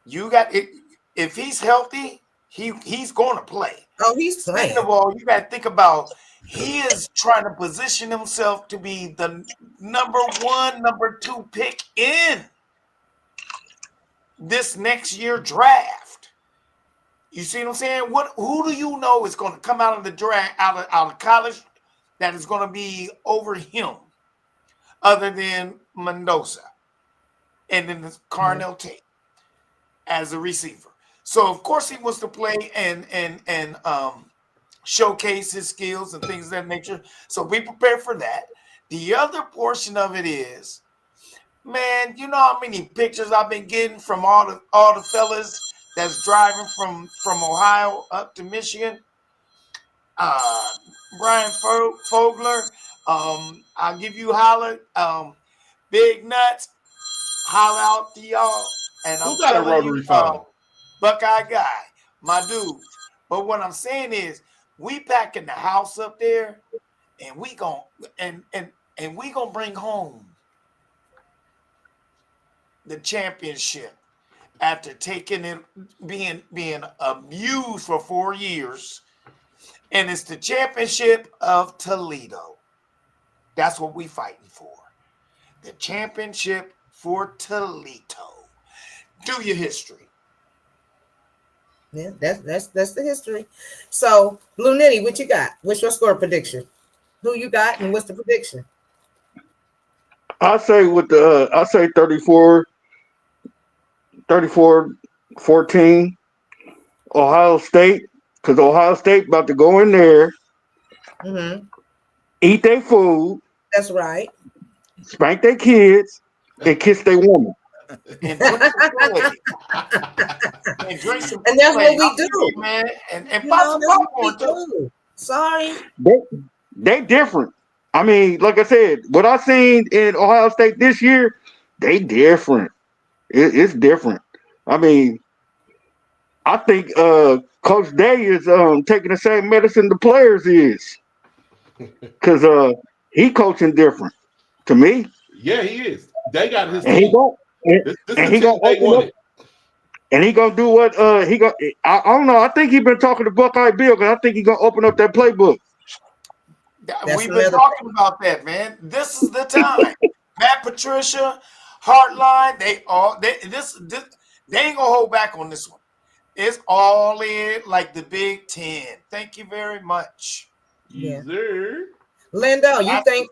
You got it. If he's healthy, he's going to play. Oh, he's playing. Second of all, you got to think about he is trying to position himself to be the number 1, number 2 pick in this next year draft. You see what I'm saying? Who do you know is going to come out of the draft, out of college, that is going to be over him, other than Mendoza, and then Carnell Tate as a receiver? So of course he wants to play and showcase his skills and things of that nature. So be prepared for that. The other portion of it is, man, you know how many pictures I've been getting from all the fellas that's driving from Ohio up to Michigan. Brian Fogler, I'll give you a holler. Big Nuts, holler out to y'all. And who got a rotary phone? Buckeye guy, my dude. But what I'm saying is, we packing the house up there, and we gonna bring home the championship after taking it, being abused for 4 years, and it's the championship of Toledo. That's what we fighting for. The championship for Toledo. Do your history. Yeah, that's the history. So, Blue Nitty, what you got? What's your score prediction? Who you got, and what's the prediction? I say 34-14, Ohio State, because Ohio State about to go in there, eat their food. That's right. Spank their kids and kiss their woman. And that's what we do, man. And pop some popcorn too. Sorry, they different. I mean, like I said, what I seen in Ohio State this year, they different. It's different. I mean, I think Coach Day is taking the same medicine the players is, because he coaching different to me. Yeah, he is. They got his team. And he gonna open up, and he gonna do what he gonna. I don't know. I think he been talking to Buckeye Bill, because I think he gonna open up that playbook. We've been talking about that, man. This is the time. Matt Patricia, Heartline, they ain't gonna hold back on this one. It's all in like the Big Ten. Thank you very much. Yeah. Sir. Lindo, you think?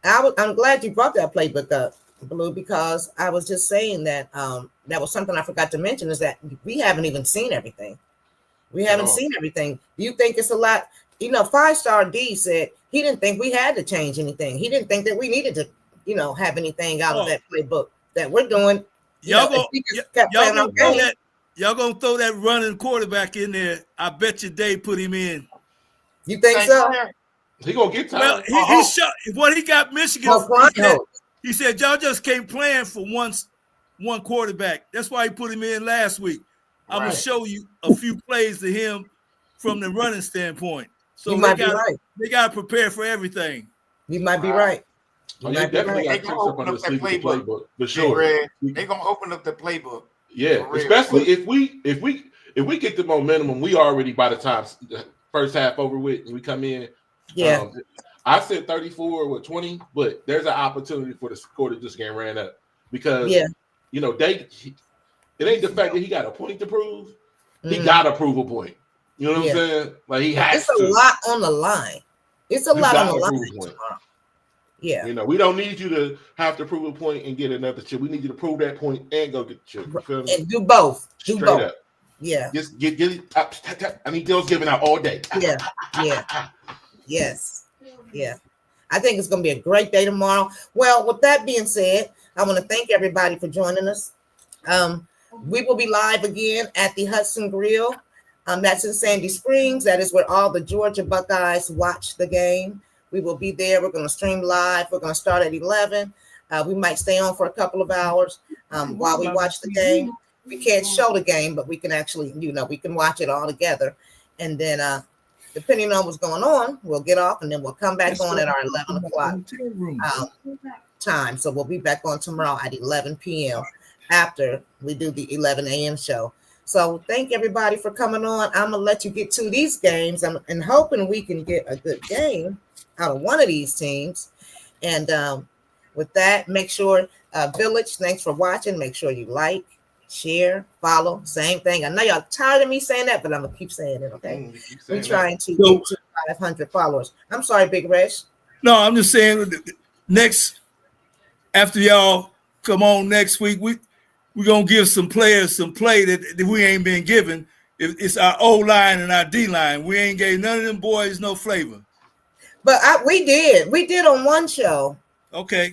I'm glad you brought that playbook up, Blue, because I was just saying that that was something I forgot to mention, is that we haven't even seen everything. We haven't seen everything. Do you think it's a lot? You know, 5-Star D said he didn't think we had to change anything. He didn't think that we needed to, have anything out of that playbook that we're doing. Y'all gonna throw that running quarterback in there. I bet you Dave put him in. You think so? He gonna get time. Well, he shot what he got Michigan. He said, y'all just can't plan for one quarterback. That's why he put him in last week. I'm going to show you a few plays to him from the running standpoint. So you might be right. They got to prepare for everything. You might be right. Oh, yeah, definitely got to take something on the playbook for sure. They're going to open up the playbook. Yeah, especially if we get the momentum, we already by the time the first half over with and we come in. Yeah. I said 34 with 20, but there's an opportunity for the score to just get ran up because you know it ain't the fact that he got a point to prove. He got to prove a point. You know what I'm saying? Like he has to. It's a lot on the line. It's a lot on the line tomorrow. Yeah. You know, we don't need you to have to prove a point and get another chip. We need you to prove that point and go get the chip. You feel me? And do both. Straight up. Yeah. Just get it. I need those giving out all day. Yeah. Yes. Yeah. I think it's going to be a great day tomorrow. Well, with that being said, I want to thank everybody for joining us. We will be live again at the Hudson Grill. That's in Sandy Springs. That is where all the Georgia Buckeyes watch the game. We will be there. We're going to stream live. We're going to start at 11. We might stay on for a couple of hours while we watch the game. We can't show the game, but we can actually, we can watch it all together. And then depending on what's going on, we'll get off and then we'll come back on at our 11 o'clock time. So we'll be back on tomorrow at 11 p.m. after we do the 11 a.m. show. So thank everybody for coming on. I'm going to let you get to these games and hoping we can get a good game out of one of these teams. And with that, make sure, Village, thanks for watching. Make sure you like, share, follow, same thing. I know y'all tired of me saying that, but I'm going to keep saying it, okay? We're trying to get to 500 followers. I'm sorry, Big Resh. No, I'm just saying after y'all come on next week, we're going to give some players some play that we ain't been given. It's our O-line and our D-line. We ain't gave none of them boys no flavor. But we did. We did on one show. Okay.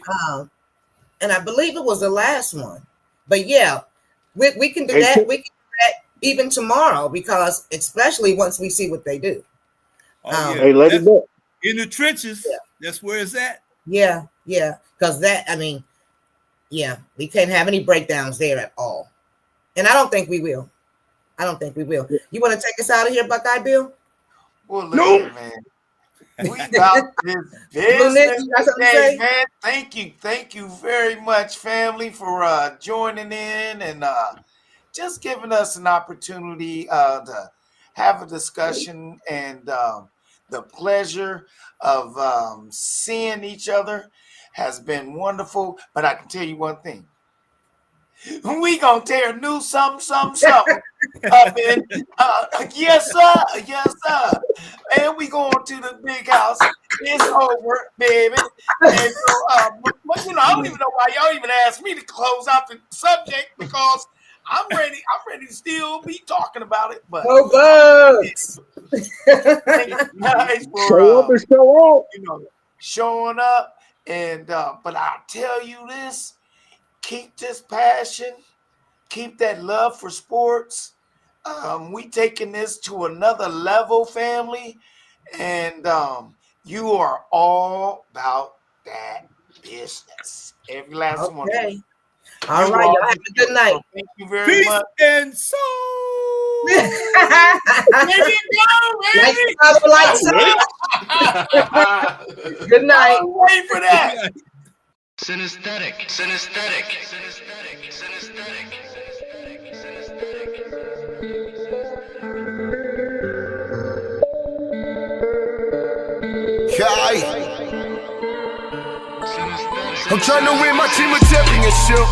And I believe it was the last one. But yeah, we can do that. We can do that even tomorrow because especially once we see what they do. Hey, let it go. In the trenches, that's where it's at. Yeah. Because we can't have any breakdowns there at all. And I don't think we will. You want to take us out of here, Buckeye Bill? Well, look, man. We got this business today, man. Thank you very much, family, for joining in and just giving us an opportunity to have a discussion and the pleasure of seeing each other has been wonderful. But I can tell you one thing. We gonna tear a new something up in yes sir, and we going to the big house. It's over, baby. And so, but I don't even know why y'all even asked me to close out the subject because I'm ready to still be talking about it. But no bugs. Nice for show up and show out. Showing up, and but I'll tell you this. Keep this passion, keep that love for sports. We taking this to another level, family, and you are all about that business. Every last one of you. All right, y'all have a good night. So thank you very much. And so, there you go, Good night. Wait for that. Synesthetic. I'm trying to win my team a championship.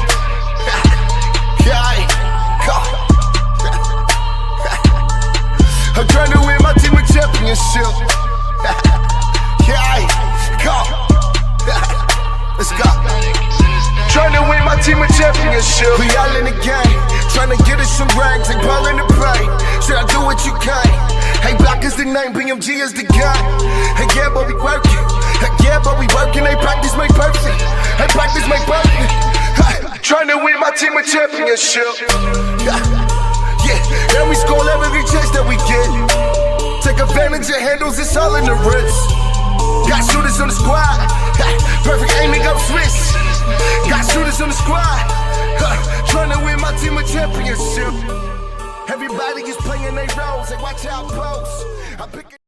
I'm trying to win my team a championship. Let's go. Trying to win my team a championship. We all in the game, trying to get us some ranks and ball in the pain. Should I do what you can? Hey, Block is the name, BMG is the guy. Hey, yeah, but we working. Yeah, but we working. Hey, practice make perfect. Hey, practice make perfect. Trying to win my team a championship. Yeah, and we score every chance that we get. Take advantage of handles, it's all in the wrist. Got shooters on the squad. Perfect aiming up Swiss. Everybody is playing their roles. Hey, watch out, post. I pick